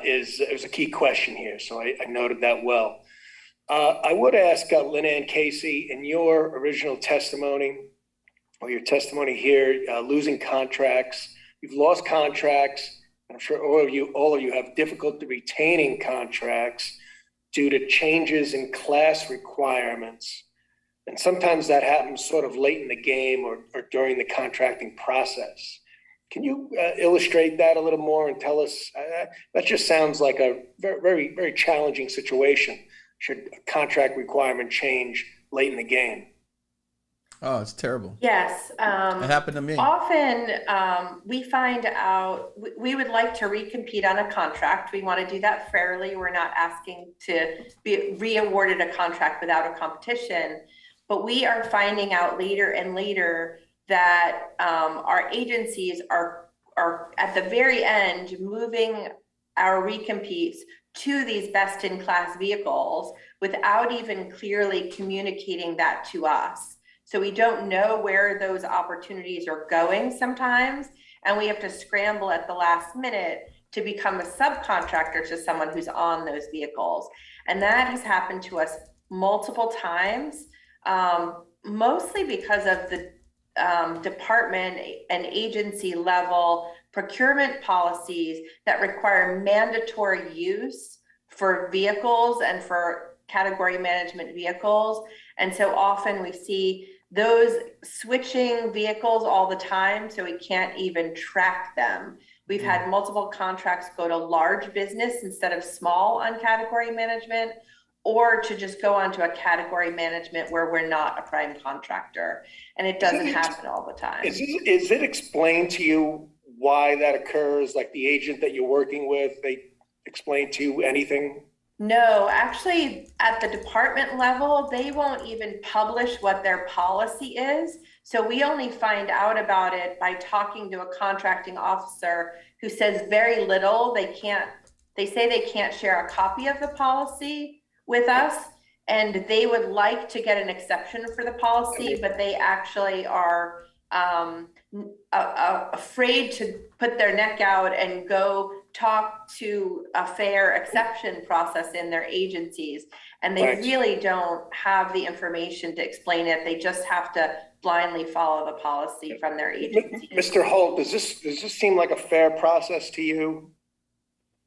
is a key question here. So I noted that well. I would ask Lynna and Casey, in your original testimony, or your testimony here, losing contracts, you've lost contracts. I'm sure all of you have difficulty retaining contracts due to changes in class requirements. And sometimes that happens sort of late in the game or during the contracting process. Can you illustrate that a little more and tell us, that just sounds like a very, very, very challenging situation should a contract requirement change late in the game. Oh, it's terrible. Yes. It happened to me. Often we find out we would like to recompete on a contract. We want to do that fairly. We're not asking to be re-awarded a contract without a competition, but we are finding out later and later that our agencies are at the very end moving our recompetes to these best-in-class vehicles without even clearly communicating that to us. So we don't know where those opportunities are going sometimes, and we have to scramble at the last minute to become a subcontractor to someone who's on those vehicles. And that has happened to us multiple times, mostly because of the department and agency level procurement policies that require mandatory use for vehicles and for category management vehicles. And so often we see those switching vehicles all the time, so we can't even track them. We've had multiple contracts go to large business instead of small on category management, or to just go onto a category management where we're not a prime contractor. And it doesn't happen all the time. Is it explained to you why that occurs? Like the agent that you're working with, they explain to you anything? No, actually, at the department level, they won't even publish what their policy is. So we only find out about it by talking to a contracting officer who says very little. They say they can't share a copy of the policy with us, and they would like to get an exception for the policy, but they actually are afraid to put their neck out and go talk to a fair exception process in their agencies. And they really don't have the information to explain it. They just have to blindly follow the policy from their agency. Mr. Halt, does this seem like a fair process to you?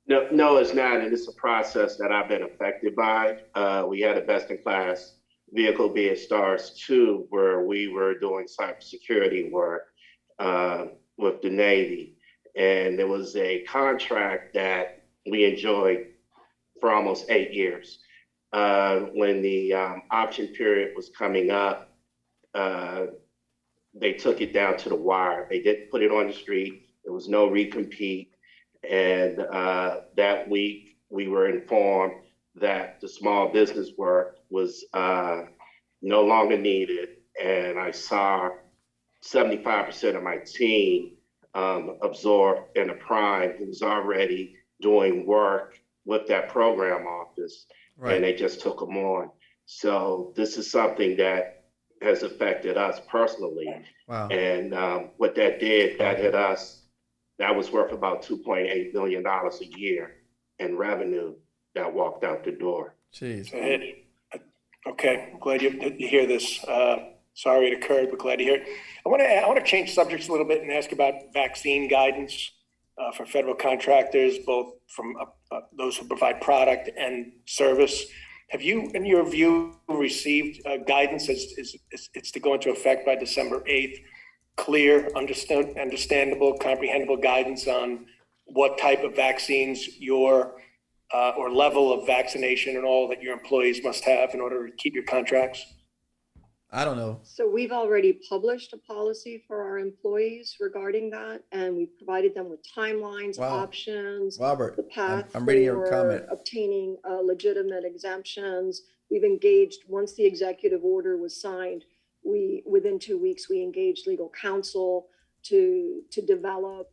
No, it's not. And it's a process that I've been affected by. We had a best-in-class vehicle, be it STARS 2, where we were doing cybersecurity work with the Navy. And there was a contract that we enjoyed for almost 8 years. When the option period was coming up, they took it down to the wire. They didn't put it on the street. There was no recompete. And that week, we were informed that the small business work was no longer needed. And I saw 75% of my team absorbed in a prime who was already doing work with that program office, and they just took them on. So this is something that has affected us personally. Wow. And what that did, that hit us, that was worth about $2.8 million a year in revenue that walked out the door. Jeez. Okay, I'm glad you hear this. Sorry it occurred, but glad to hear it. I want to change subjects a little bit and ask about vaccine guidance for federal contractors, both from those who provide product and service. Have you, in your view, received guidance as it's to go into effect by December 8th? Clear, understandable, comprehensible guidance on what type of vaccines your or level of vaccination and all that your employees must have in order to keep your contracts? I don't know. So we've already published a policy for our employees regarding that, and we provided them with timelines, Wow. options, Robert, the path I'm reading your for comment. obtaining legitimate exemptions. We've engaged, once the executive order was signed, within 2 weeks, we engaged legal counsel to develop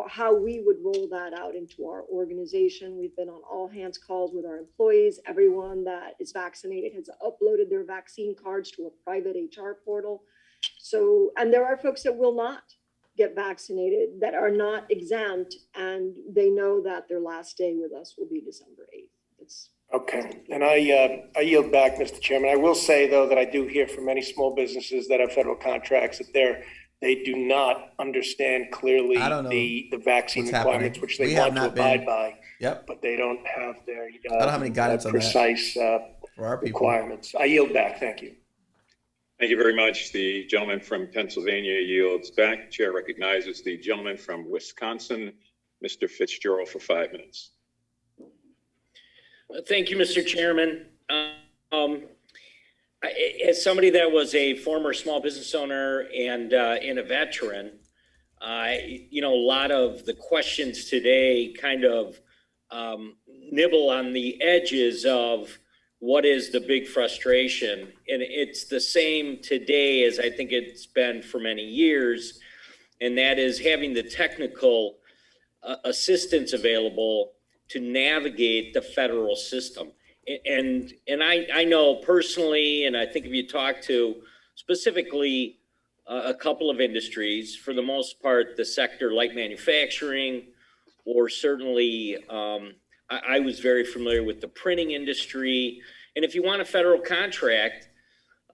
how we would roll that out into our organization. We've been on all hands calls with our employees. Everyone that is vaccinated has uploaded their vaccine cards to a private HR portal. So, and there are folks that will not get vaccinated that are not exempt, and they know that their last day with us will be December 8th. It's Okay, and I yield back, Mr. Chairman. I will say, though, that I do hear from many small businesses that have federal contracts that they do not understand clearly the vaccine requirements, which they want to abide by. Yep. But they don't have their I don't have any guidance on that precise for our people. requirements. I yield back. Thank you. Thank you very much. The gentleman from Pennsylvania yields back. Chair recognizes the gentleman from Wisconsin, Mr. Fitzgerald, for 5 minutes. Thank you, Mr. Chairman. As somebody that was a former small business owner and a veteran, a lot of the questions today kind of nibble on the edges of what is the big frustration. And it's the same today as I think it's been for many years, and that is having the technical assistance available to navigate the federal system. And I know personally, and I think if you talk to specifically a couple of industries, for the most part, the sector like manufacturing, or certainly I was very familiar with the printing industry. And if you want a federal contract,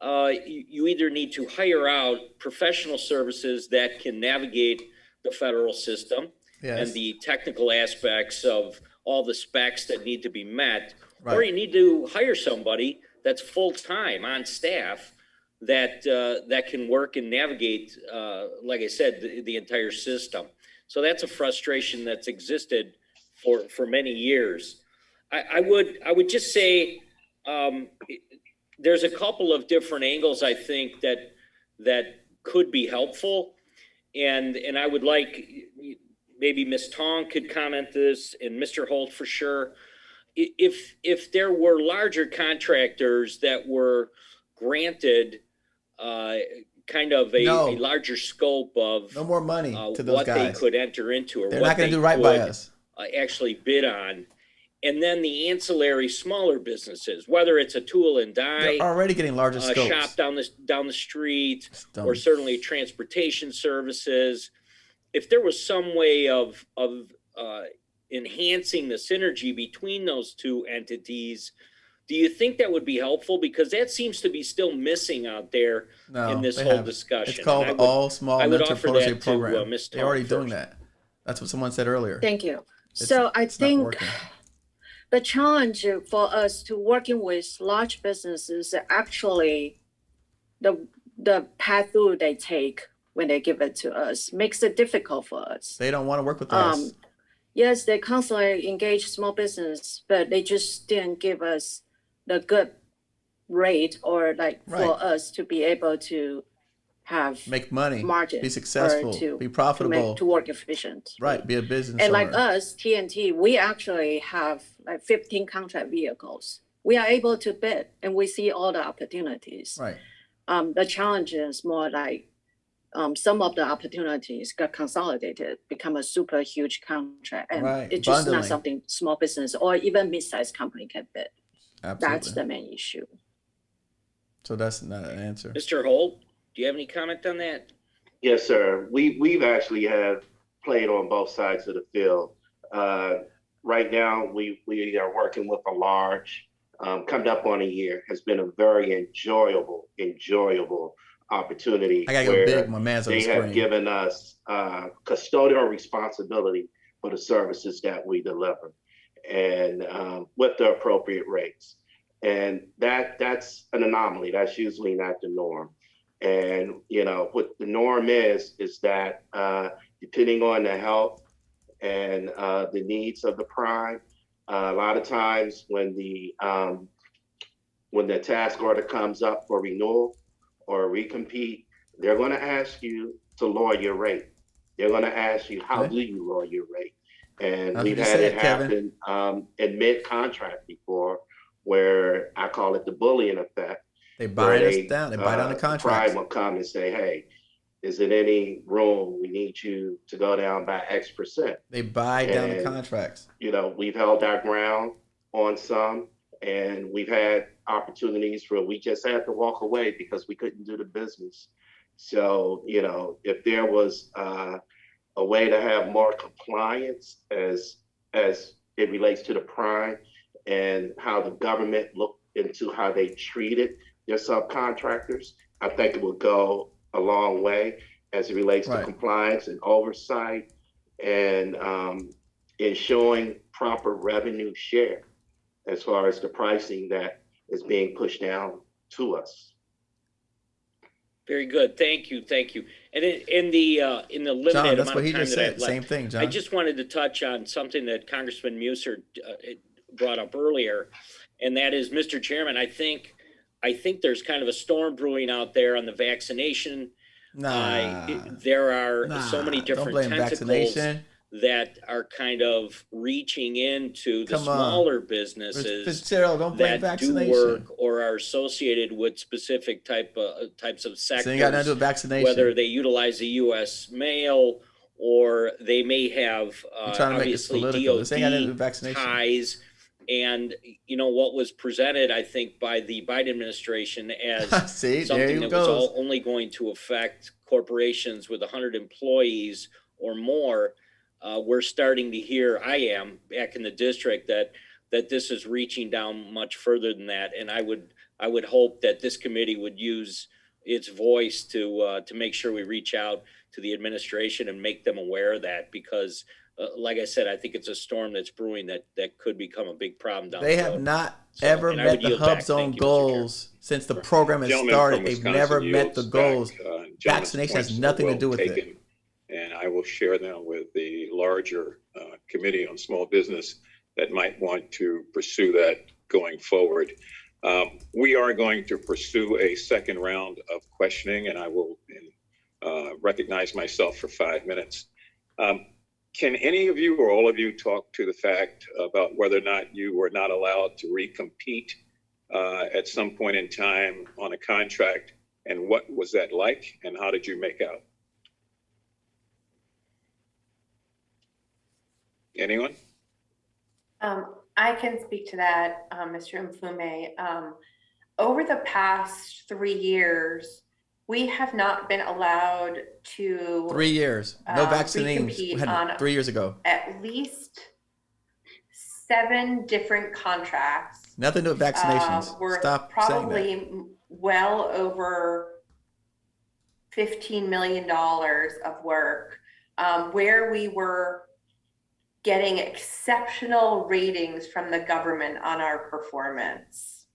you either need to hire out professional services that can navigate the federal system, yes, and the technical aspects of all the specs that need to be met, right, or you need to hire somebody that's full-time on staff that that can work and navigate, like I said, the entire system. So that's a frustration that's existed for many years. I would just say there's a couple of different angles I think that could be helpful, and I would like maybe Ms. Tong could comment this, and Mr. Halt for sure. If there were larger contractors that were granted kind of a larger scope of no more money to those what guys they could enter into, or they're what not going they to do right by could us. Actually bid on, and then the ancillary smaller businesses, whether it's a tool and die, they're already getting larger scopes, shop down the street, or certainly transportation services. If there was some way of enhancing the synergy between those two entities, do you think that would be helpful? Because that seems to be still missing out there in this whole discussion. It's called All Small Mentor Protege Program. They're already doing first. that. That's what someone said earlier. Thank you. So I think the challenge for us to working with large businesses actually the path through they take when they give it to us makes it difficult for us. They don't want to work with us. Yes, they constantly engage small business, but they just didn't give us the good rate or for us to be able to have make money, margin, be successful, be profitable, to work efficient. Right, be a business and owner. Like us, TNT, we actually have 15 contract vehicles. We are able to bid, and we see all the opportunities. Right. The challenge is more some of the opportunities got consolidated, become a super huge contract, and it's just not something small business or even mid-sized company can bid. Absolutely. That's the main issue. So that's not an answer. Mr. Holt, do you have any comment on that? Yes, sir. We've actually have played on both sides of the field. Right now, we are working with a large, coming up on a year, has been a very enjoyable opportunity. I gotta go big. My man's on the they screen. have given us custodial responsibility for the services that we deliver, and with the appropriate rates. And that's an anomaly. That's usually not the norm. And what the norm is that depending on the health and the needs of the prime, a lot of times when the task order comes up for renewal or recompete, they're going to ask you to lower your rate. They're going to ask you, how do you lower your rate? And we've had it happen in mid-contract before, where I call it the bullying effect. They buy us down. They buy down the contract. Prime will come and say, hey, is it any room? We need you to go down by X%. They buy down the contracts. We've held our ground on some, and we've had opportunities where we just had to walk away because we couldn't do the business. So, if there was a way to have more compliance as it relates to the prime and how the government looked into how they treated their subcontractors, I think it would go a long way as it relates to compliance and oversight and ensuring proper revenue share as far as the pricing that is being pushed down to us. Very good. Thank you. And in the limited John, that's amount what of he time just that I said. have left, Same thing, John. I just wanted to touch on something that Congressman Meuser brought up earlier, and that is, Mr. Chairman, I think there's kind of a storm brewing out there on the vaccination. There are so many different tentacles that are kind of reaching into the smaller businesses Fitzgerald, don't blame that vaccination. do work or are associated with specific types of sectors. So you got nothing to do with vaccination. Whether they utilize the U.S. mail or they may have obviously DOD ties. And what was presented, I think, by the Biden administration as something that was only going to affect corporations with 100 employees or more, we're starting to hear, I am back in the district, that this is reaching down much further than that. And I would hope that this committee would use its voice to make sure we reach out to the administration and make them aware of that, because like I said, I think it's a storm that's brewing that could become a big problem down the road. They have not ever met the HUBZone goals since the program has started. They've never met the goals. Vaccination has nothing to do with it. And I will share them with the larger committee on small business that might want to pursue that going forward. We are going to pursue a second round of questioning, and I will recognize myself for 5 minutes. Can any of you or all of you talk to the fact about whether or not you were not allowed to recompete at some point in time on a contract, and what was that like, and how did you make out? Anyone? I can speak to that, Mr. Mfume. Over the past 3 years, we have not been allowed to 3 years. No vaccines. We had 3 years ago. At least 7 different contracts. Nothing to do with vaccinations. Stop probably saying that. Well over $15 million of work, where we were getting exceptional ratings from the government on our performance.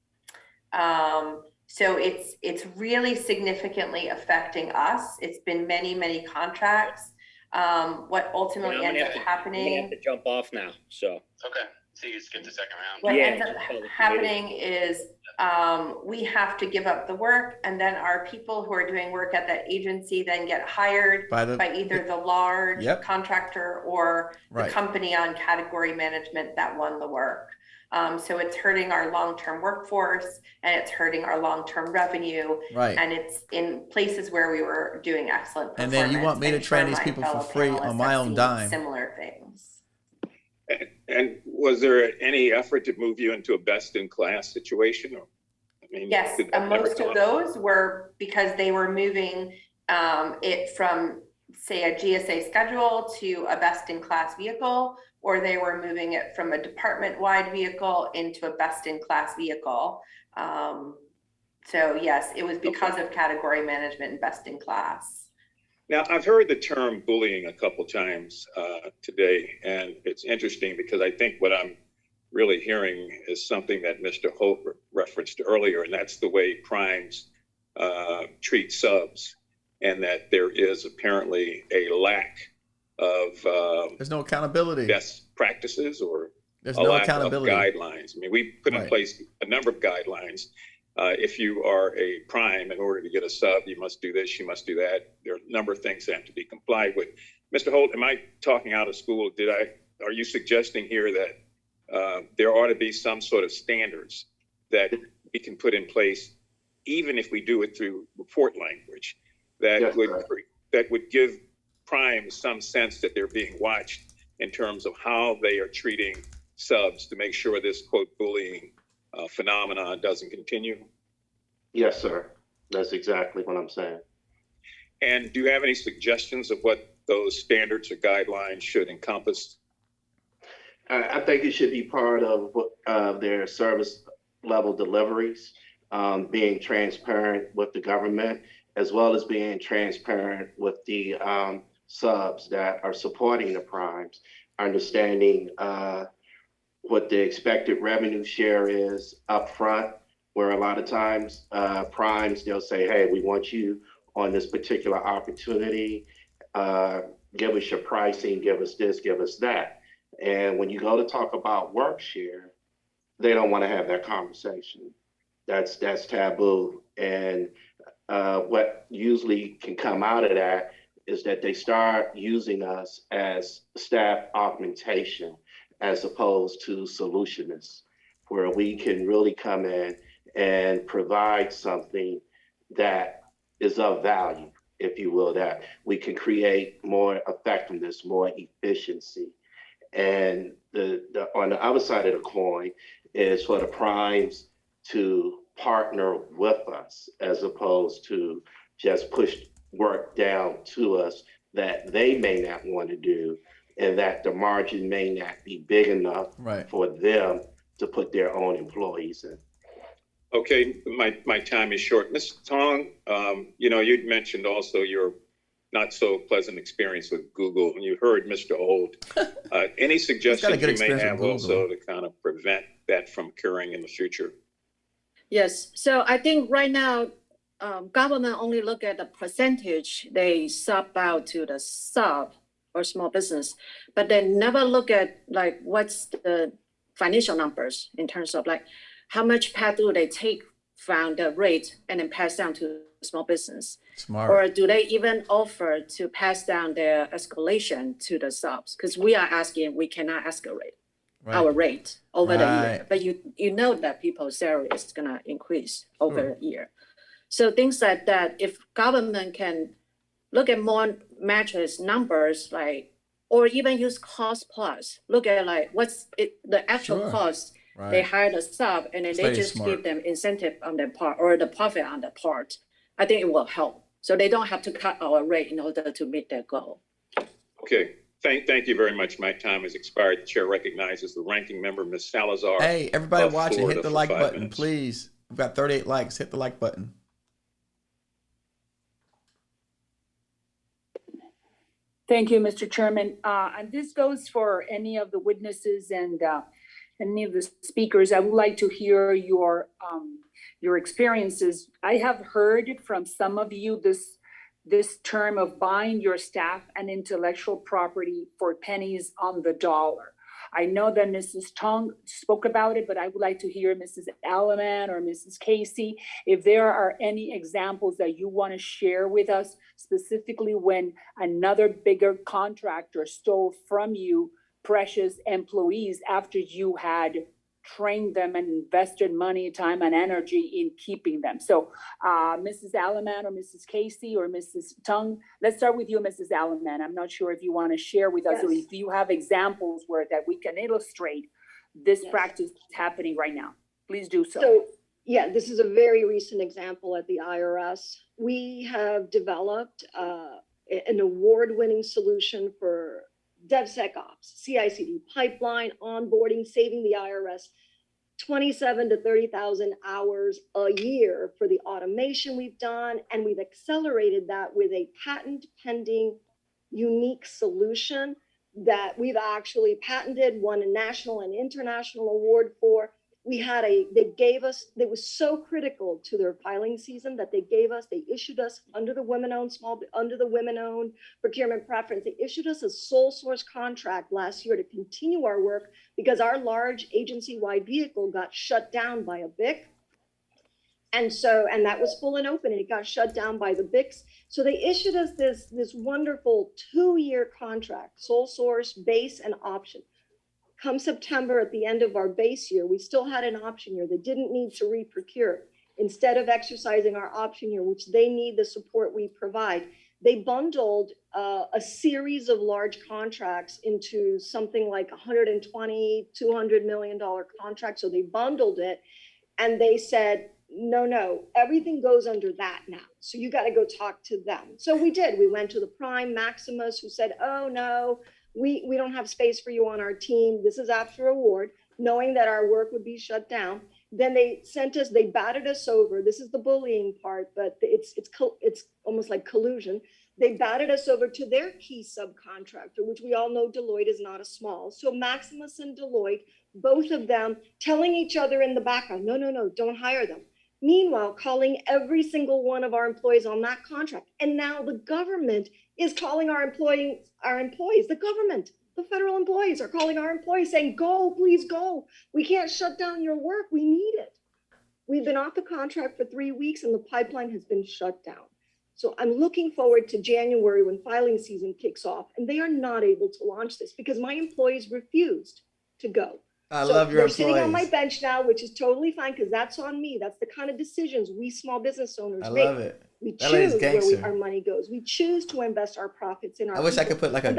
So it's really significantly affecting us. It's been many contracts. What ultimately ends up happening. I'm gonna have to jump off now. So okay, so you skip the second round. What ends up happening is we have to give up the work, and then our people who are doing work at that agency then get hired by either the large contractor or the company on category management that won the work. So it's hurting our long-term workforce, and it's hurting our long-term revenue. And it's in places where we were doing excellent performance. And then you want me to train these people for free on my own dime. Similar things. And was there any effort to move you into a best-in-class situation? Or mean, Yes, did that never most come of up? those were because they were moving it from, say, a GSA schedule to a best-in-class vehicle, or they were moving it from a department-wide vehicle into a best-in-class vehicle. So yes, it was because of category management and best-in-class. Now, I've heard the term bullying a couple times today, and it's interesting because I think what I'm really hearing is something that Mr. Holt referenced earlier, and that's the way primes treat subs, and that there is apparently a lack of There's no accountability. best practices or There's a no lack accountability. of guidelines. I mean, we put in Right. place a number of guidelines. If you are a prime, in order to get a sub, you must do this, you must do that. There are a number of things that have to be complied with. Mr. Holt, am I talking out of school? Are you suggesting here that there ought to be some sort of standards that we can put in place, even if we do it through report language, that Yes, would sir. that would give primes some sense that they're being watched in terms of how they are treating subs to make sure this quote bullying phenomenon doesn't continue? Yes, sir. That's exactly what I'm saying. And do you have any suggestions of what those standards or guidelines should encompass? I think it should be part of their service level deliveries, being transparent with the government, as well as being transparent with the subs that are supporting the primes, understanding what the expected revenue share is upfront, where a lot of times primes, they'll say, hey, we want you on this particular opportunity. Give us your pricing, give us this, give us that. And when you go to talk about work share, they don't want to have that conversation. That's taboo. And what usually can come out of that is that they start using us as staff augmentation as opposed to solutionists, where we can really come in and provide something that is of value, if you will, that we can create more effectiveness, more efficiency. And the on the other side of the coin is for the primes to partner with us as opposed to just push work down to us that they may not want to do, and that the margin may not be big enough Right. for them to put their own employees in. Okay, my time is short. Ms. Tong, you'd mentioned also your not so pleasant experience with Google, and you heard Mr. Holt. Any suggestions good you may experience with have Google. also to kind of prevent that from occurring in the future? Yes, so I think right now, government only look at the percentage they sub out to the sub or small business, but they never look at like what's the financial numbers in terms of like how much pass-through they take from the rate and then pass down to small business. Smart. Or do they even offer to pass down their escalation to the subs? Because we are asking, we cannot escalate our rate over the year. But you know that people's salary is gonna increase over the year. So things like that, if government can look at more metrics, numbers, like, or even use cost plus, look at like what's the actual cost. They hire the sub and then they just give them incentive on their part or the profit on the part. I think it will help. So they don't have to cut our rate in order to meet their goal. Okay, thank you very much. My time has expired. The chair recognizes the ranking member, Ms. Salazar. Hey, everybody of watching, Florida hit the for like 5 button, minutes. please. We've got 38 likes. Hit the like button. Thank you, Mr. Chairman. And this goes for any of the witnesses and any of the speakers. I would like to hear your experiences. I have heard from some of you this term of buying your staff and intellectual property for pennies on the dollar. I know that Mrs. Tong spoke about it, but I would like to hear Mrs. Aleman or Mrs. Casey, if there are any examples that you want to share with us, specifically when another bigger contractor stole from you precious employees after you had trained them and invested money, time, and energy in keeping them. So Mrs. Aleman or Mrs. Casey or Mrs. Tong, let's start with you, Mrs. Aleman. I'm not sure if you want to share with us or if you have examples where that we can illustrate this practice happening right now. Please do so. So Yeah, this is a very recent example at the IRS. We have developed an award-winning solution for DevSecOps, CI/CD pipeline, onboarding, saving the IRS 27 to 30,000 hours a year for the automation we've done. And we've accelerated that with a patent pending unique solution that we've actually patented, won a national and international award for. They gave us, it was so critical to their filing season that they issued us under the women-owned procurement preference, they issued us a sole source contract last year to continue our work because our large agency-wide vehicle got shut down by a BIC. And that was full and open, and it got shut down by the BICs. So they issued us this wonderful 2-year contract, sole source, base, and option. Come September, at the end of our base year, we still had an option year. They didn't need to re-procure. Instead of exercising our option year, which they need the support we provide, they bundled a series of large contracts into something like $120, $200 million contract. So they bundled it, and they said, no, everything goes under that now. So you got to go talk to them. So we did. We went to the Prime Maximus, who said, oh, no, we don't have space for you on our team. This is after award, knowing that our work would be shut down. Then they batted us over. This is the bullying part, but it's almost like collusion. They batted us over to their key subcontractor, which we all know Deloitte is not a small. So Maximus and Deloitte, both of them telling each other in the background, no, don't hire them. Meanwhile, calling every single one of our employees on that contract. And now the government is calling our employees, the government, the federal employees are calling our employees saying, go, please go. We can't shut down your work. We need it. We've been off the contract for 3 weeks and the pipeline has been shut down. So I'm looking forward to January when filing season kicks off, and they are not able to launch this because my employees refused to go. I love your employees. They're sitting on my bench now, which is totally fine because that's on me. That's the kind of decisions we small business owners make. I love it. We choose where our money goes. We choose to invest our profits in our I wish I could put like a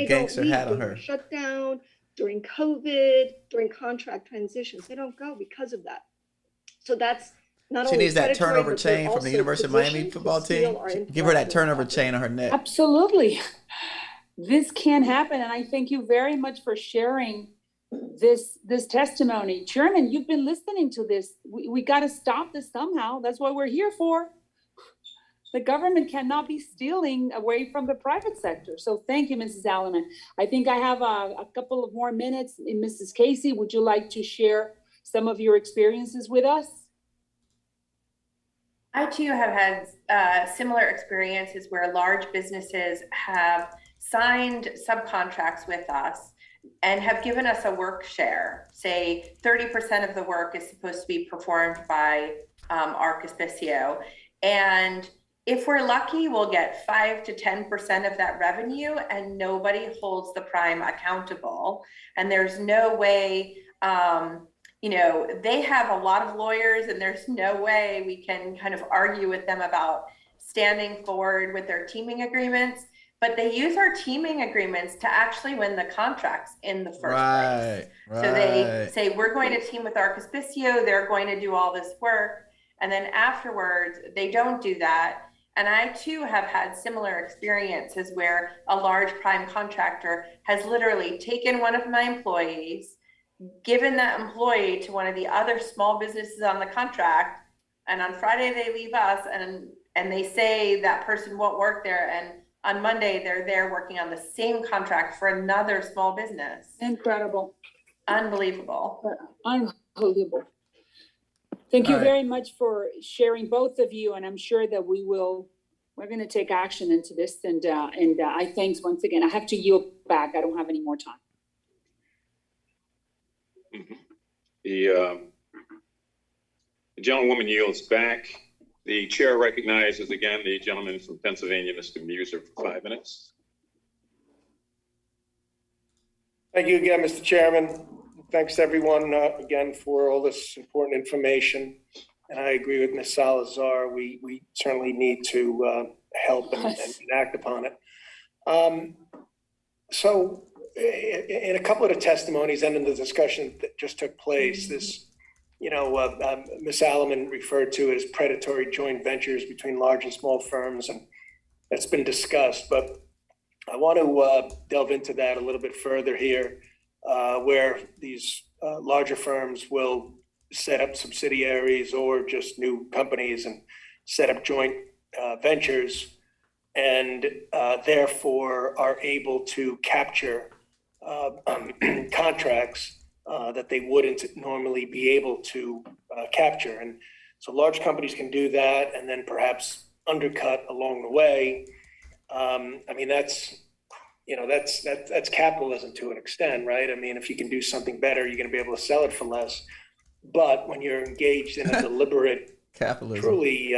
gangster hat on her. Shut down during COVID, during contract transitions. They don't go because of that. So that's not only. She needs that turnover chain from the University of Miami football team. Give her that turnover chain on her neck. Absolutely. This can happen. And I thank you very much for sharing this testimony. Chairman, you've been listening to this. We got to stop this somehow. That's what we're here for. The government cannot be stealing away from the private sector. So thank you, Mrs. Aleman. I think I have a couple of more minutes. And Mrs. Casey, would you like to share some of your experiences with us? I too have had similar experiences where large businesses have signed subcontracts with us and have given us a work share. Say 30% of the work is supposed to be performed by Aspicio. And if we're lucky, we'll get 5 to 10% of that revenue, and nobody holds the prime accountable. And there's no way, they have a lot of lawyers, and there's no way we can kind of argue with them about standing forward with their teaming agreements. But they use our teaming agreements to actually win the contracts in the first place. So they say, we're going to team with Aspicio, they're going to do all this work. And then afterwards, they don't do that. And I too have had similar experiences where a large prime contractor has literally taken one of my employees, given that employee to one of the other small businesses on the contract. And on Friday, they leave us and they say that person won't work there. And on Monday, they're there working on the same contract for another small business. Incredible. Unbelievable. Unbelievable. Thank you very much for sharing, both of you. And I'm sure that we're going to take action into this. And I thanks once again. I have to yield back. I don't have any more time. The gentlewoman yields back. The chair recognizes again the gentleman from Pennsylvania, Mr. Meuser, for 5 minutes. Thank you again, Mr. Chairman. Thanks everyone again for all this important information. And I agree with Ms. Salazar. We certainly need to help and act upon it. So in a couple of the testimonies and in the discussion that just took place, this Ms. Aleman referred to as predatory joint ventures between large and small firms, and that's been discussed. But I want to delve into that a little bit further here, where these larger firms will set up subsidiaries or just new companies and set up joint ventures, and therefore are able to capture contracts that they wouldn't normally be able to capture. And so large companies can do that and then perhaps undercut along the way. I mean, that's capitalism to an extent, right? I mean, if you can do something better, you're going to be able to sell it for less. But when you're engaged in a deliberate, capitalism, truly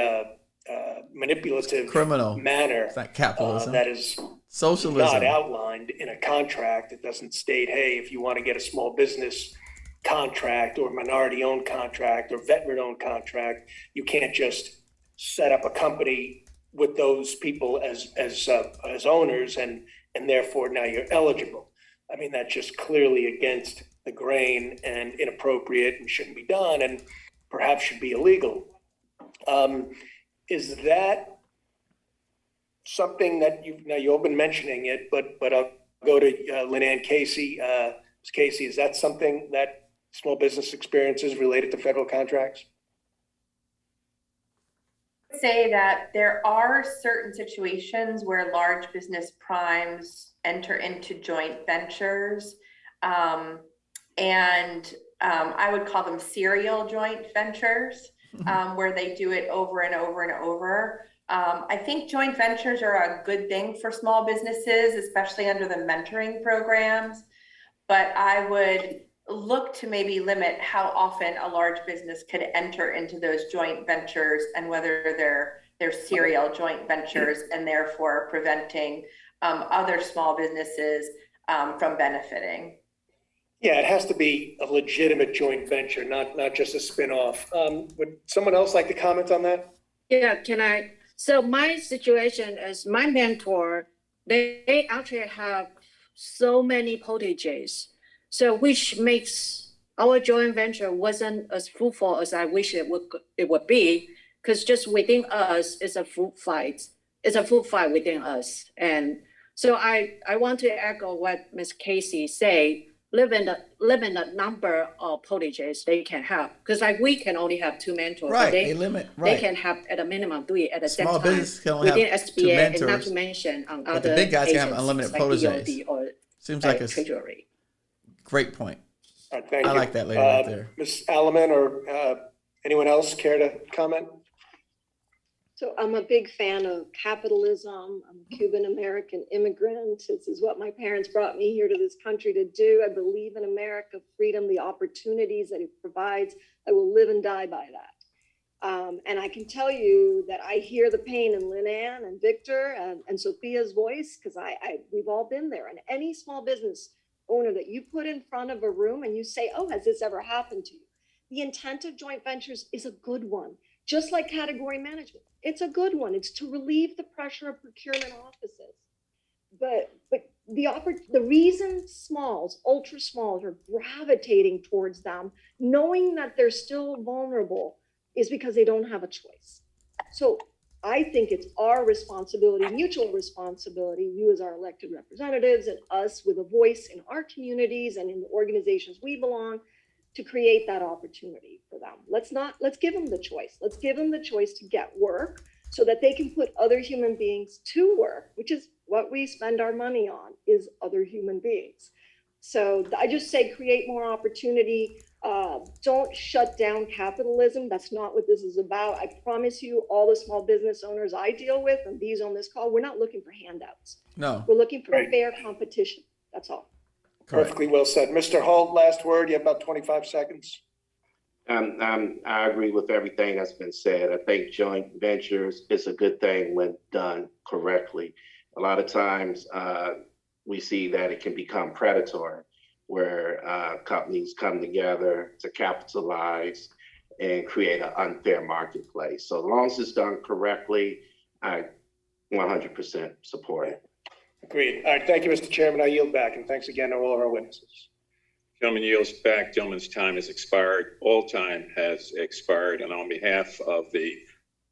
manipulative criminal manner, it's not capitalism. That is socialism, not outlined in a contract. It doesn't state, hey, if you want to get a small business contract or minority-owned contract or veteran-owned contract, you can't just set up a company with those people as owners and therefore now you're eligible. I mean, that's just clearly against the grain and inappropriate and shouldn't be done and perhaps should be illegal. Is that something that you've all been mentioning it, but I'll go to Lynna and Casey. Ms. Casey, is that something that small business experiences related to federal contracts? Say that there are certain situations where large business primes enter into joint ventures, and I would call them serial joint ventures, where they do it over and over and over. I think joint ventures are a good thing for small businesses, especially under the mentoring programs, but I would look to maybe limit how often a large business could enter into those joint ventures and whether they're serial joint ventures and therefore preventing other small businesses from benefiting. Yeah, it has to be a legitimate joint venture, not just a spin-off. Would someone else like to comment on that? Yeah, can I? So my situation is my mentor, they actually have so many potages. So which makes our joint venture wasn't as fruitful as I wish it would be, because just within us is a fruit fight. It's a fruit fight within us. And so I want to echo what Ms. Casey say, limit the number of potages they can have. Because like we can only have 2 mentors. Right, they can have at a minimum 3 at the same small time. business can only within have SBA, 2 mentors, and not to mention on but other the big guys can have unlimited like potages. DOD or Seems like a treasury. great point. All right, thank you. I like that lady right there. Ms. Aleman or anyone else care to comment? So I'm a big fan of capitalism. I'm a Cuban-American immigrant. This is what my parents brought me here to this country to do. I believe in America, freedom, the opportunities that it provides. I will live and die by that. And I can tell you that I hear the pain in Lynn and Victor and Sophia's voice, because we've all been there. And any small business owner that you put in front of a room and you say, oh, has this ever happened to you? The intent of joint ventures is a good one. Just like category management, it's a good one. It's to relieve the pressure of procurement offices. But the reason smalls, ultra smalls, are gravitating towards them, knowing that they're still vulnerable, is because they don't have a choice. So I think it's our responsibility, mutual responsibility, you as our elected representatives and us with a voice in our communities and in the organizations we belong, to create that opportunity for them. Let's give them the choice. Let's give them the choice to get work so that they can put other human beings to work, which is what we spend our money on, is other human beings. So I just say create more opportunity. Don't shut down capitalism. That's not what this is about. I promise you, all the small business owners I deal with and these on this call, we're not looking for handouts. No. We're looking for fair competition. That's all. Perfectly well said. Mr. Halt, last word. You have about 25 seconds. I agree with everything that's been said. I think joint ventures is a good thing when done correctly. A lot of times we see that it can become predatory, where companies come together to capitalize and create an unfair marketplace. So as long as it's done correctly, I 100% support it. Agreed. All right. Thank you, Mr. Chairman. I yield back. And thanks again to all of our witnesses. Gentleman yields back. Gentleman's time has expired. All time has expired. And on behalf of the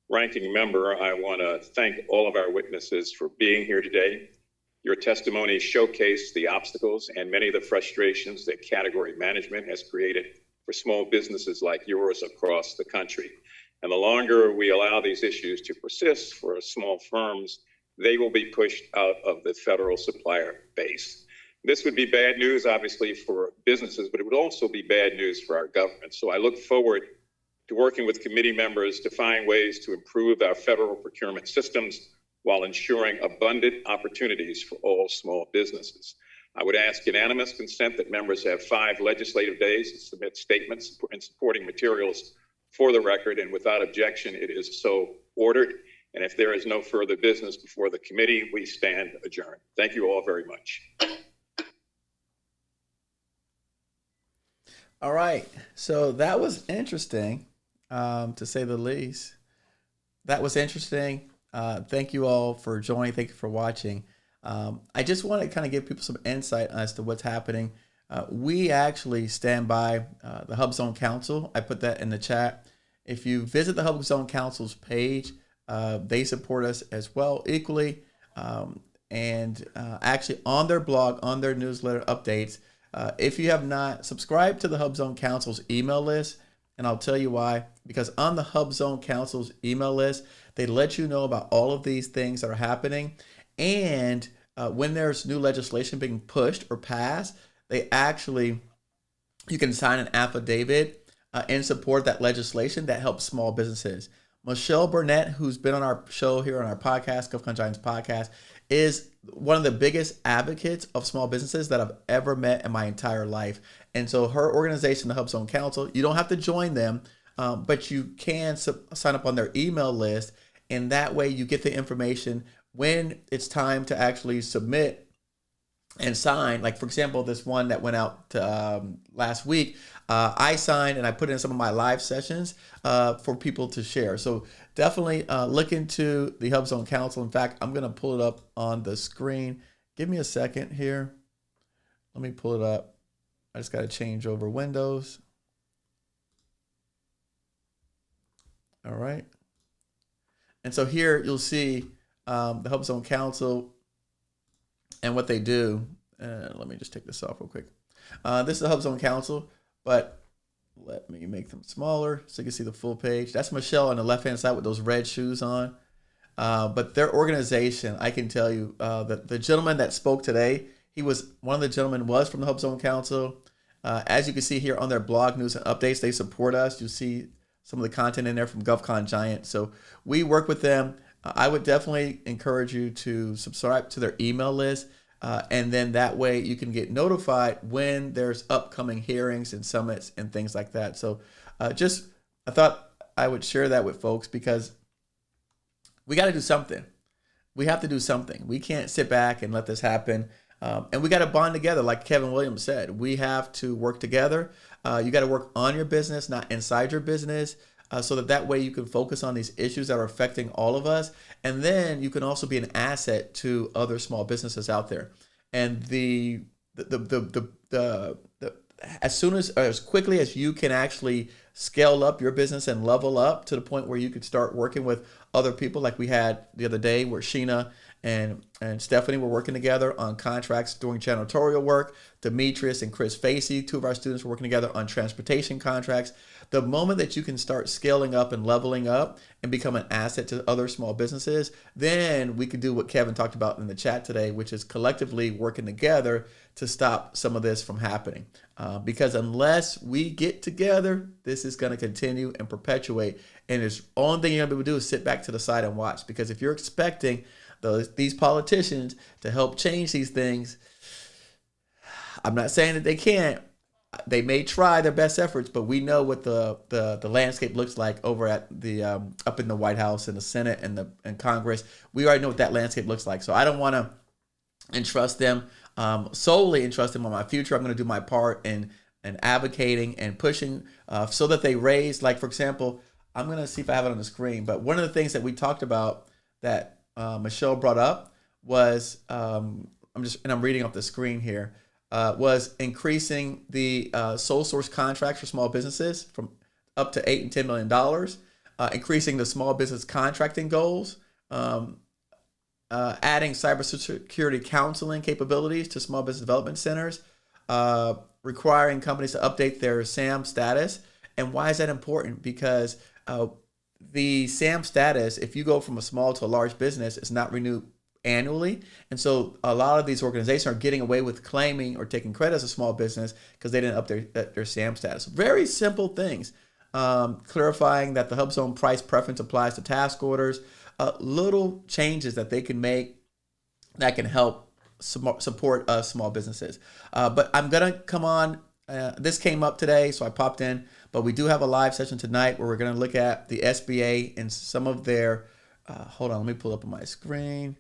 ranking member, I want to thank all of our witnesses for being here today. Your testimony showcased the obstacles and many of the frustrations that category management has created for small businesses like yours across the country. And the longer we allow these issues to persist for small firms, they will be pushed out of the federal supplier base. This would be bad news, obviously, for businesses, but it would also be bad news for our government. So I look forward to working with committee members to find ways to improve our federal procurement systems while ensuring abundant opportunities for all small businesses. I would ask unanimous consent that members have 5 legislative days to submit statements and supporting materials for the record, and without objection, it is so ordered. And if there is no further business before the committee, we stand adjourned. Thank you all very much. All right. So that was interesting, to say the least. That was interesting. Thank you all for joining. Thank you for watching. I just want to kind of give people some insight as to what's happening. We actually stand by the HUBZone Council. I put that in the chat. If you visit the HUBZone Council's page, they support us as well equally. And actually on their blog, on their newsletter updates, if you have not subscribed to the HUBZone Council's email list, and I'll tell you why, because on the HUBZone Council's email list, they let you know about all of these things that are happening. And when there's new legislation being pushed or passed, they actually, you can sign an affidavit in support of that legislation that helps small businesses. Michelle Burnett, who's been on our show here on our podcast, GovCon Giants podcast, is one of the biggest advocates of small businesses that I've ever met in my entire life. And so her organization, the HUBZone Council, you don't have to join them, but you can sign up on their email list. And that way you get the information when it's time to actually submit and sign. Like, for example, this one that went out to, last week, I signed and I put in some of my live sessions for people to share. So definitely look into the HUBZone Council. In fact, I'm going to pull it up on the screen. Give me a second here. Let me pull it up. I just got to change over windows. All right. And so here you'll see the HUBZone Council and what they do. Let me just take this off real quick. This is the HUBZone Council, but let me make them smaller so you can see the full page. That's Michelle on the left-hand side with those red shoes on. But their organization, I can tell you, the gentleman that spoke today, one of the gentlemen was from the HUBZone Council. As you can see here on their blog news and updates, they support us. You'll see some of the content in there from GovCon Giant. So we work with them. I would definitely encourage you to subscribe to their email list. And then that way you can get notified when there's upcoming hearings and summits and things like that. So I thought I would share that with folks because we got to do something. We have to do something. We can't sit back and let this happen. And we got to bond together. Like Kevin Williams said, we have to work together. You got to work on your business, not inside your business. So that way you can focus on these issues that are affecting all of us. And then you can also be an asset to other small businesses out there. And as quickly as you can actually scale up your business and level up to the point where you could start working with other people, like we had the other day where Sheena and Stephanie were working together on contracts doing janitorial work. Demetrius and Chris Facey, 2 of our students, were working together on transportation contracts. The moment that you can start scaling up and leveling up and become an asset to other small businesses, then we can do what Kevin talked about in the chat today, which is collectively working together to stop some of this from happening. Because unless we get together, this is going to continue and perpetuate. And the only thing you're going to be able to do is sit back to the side and watch. Because if you're expecting these politicians to help change these things, I'm not saying that they can't. They may try their best efforts, but we know what the landscape looks like over at the up in the White House and the Senate and Congress. We already know what that landscape looks like. So I don't want to solely entrust them on my future. I'm going to do my part in advocating and pushing so that they raise, like, for example, I'm going to see if I have it on the screen. But one of the things that we talked about that Michelle brought up was, I'm reading off the screen here. was increasing the sole source contracts for small businesses from up to $8 and $10 million, increasing the small business contracting goals, adding cybersecurity counseling capabilities to small business development centers, requiring companies to update their SAM status. And why is that important? Because the SAM status, if you go from a small to a large business, is not renewed annually. And so a lot of these organizations are getting away with claiming or taking credit as a small business because they didn't up their SAM status. Very simple things. Clarifying that the HUBZone price preference applies to task orders, little changes that they can make that can help support small businesses. But I'm going to come on. This came up today, so I popped in. But we do have a live session tonight where we're going to look at the SBA and some of their, hold on, let me pull up on my screen.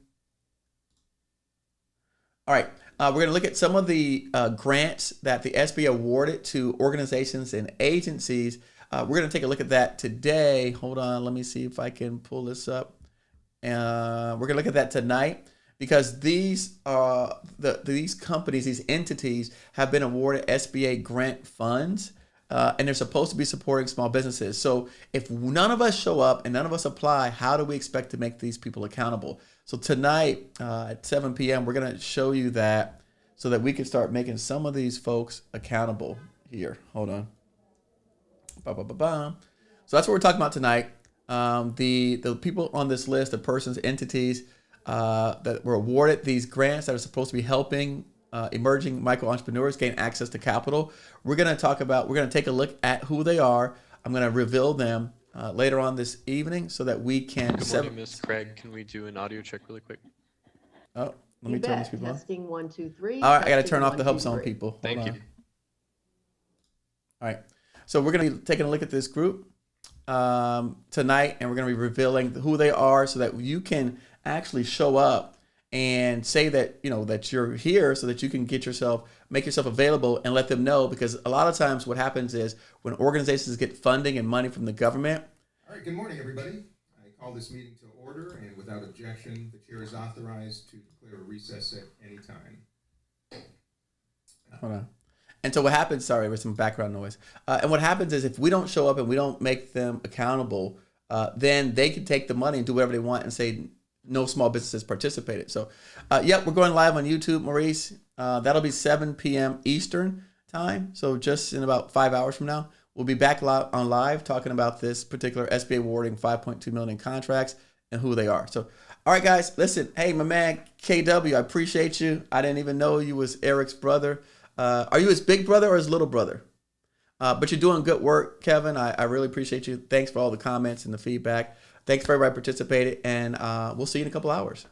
All right, we're going to look at some of the grants that the SBA awarded to organizations and agencies. We're going to take a look at that today. Hold on, let me see if I can pull this up. We're going to look at that tonight because these companies, these entities have been awarded SBA grant funds. And they're supposed to be supporting small businesses. So if none of us show up and none of us apply, how do we expect to make these people accountable? So tonight at 7 p.m., we're going to show you that so that we can start making some of these folks accountable here. Hold on. Ba-ba-ba-ba. So that's what we're talking about tonight. The people on this list, the persons, entities that were awarded these grants that are supposed to be helping emerging micro entrepreneurs gain access to capital. We're going to take a look at who they are. I'm going to reveal them later on this evening so that we can. Good morning, Ms. Craig. Can we do an audio check really quick? Oh, let me turn these people on. Testing 1, 2, 3. All right, I got to turn off the HUBZone people. Hold Thank on. you. All right, so we're going to be taking a look at this group tonight, and we're going to be revealing who they are so that you can actually show up and say that, you know, that you're here so that you can make yourself available and let them know, because a lot of times what happens is when organizations get funding and money from the government. All right, good morning, everybody. I call this meeting to order, and without objection, the chair is authorized to declare a recess at any time. Hold on. And so what happens, sorry, with some background noise. And what happens is if we don't show up and we don't make them accountable, then they can take the money and do whatever they want and say, no small businesses participated. So, yep, we're going live on YouTube, Maurice. That'll be 7 p.m. Eastern time. So just in about 5 hours from now, we'll be back on live talking about this particular SBA awarding 5.2 million contracts and who they are. So, all right, guys, listen. Hey, my man, KW, I appreciate you. I didn't even know you was Eric's brother. Are you his big brother or his little brother? But you're doing good work, Kevin. I really appreciate you. Thanks for all the comments and the feedback. Thanks for everybody who participated, and we'll see you in a couple hours.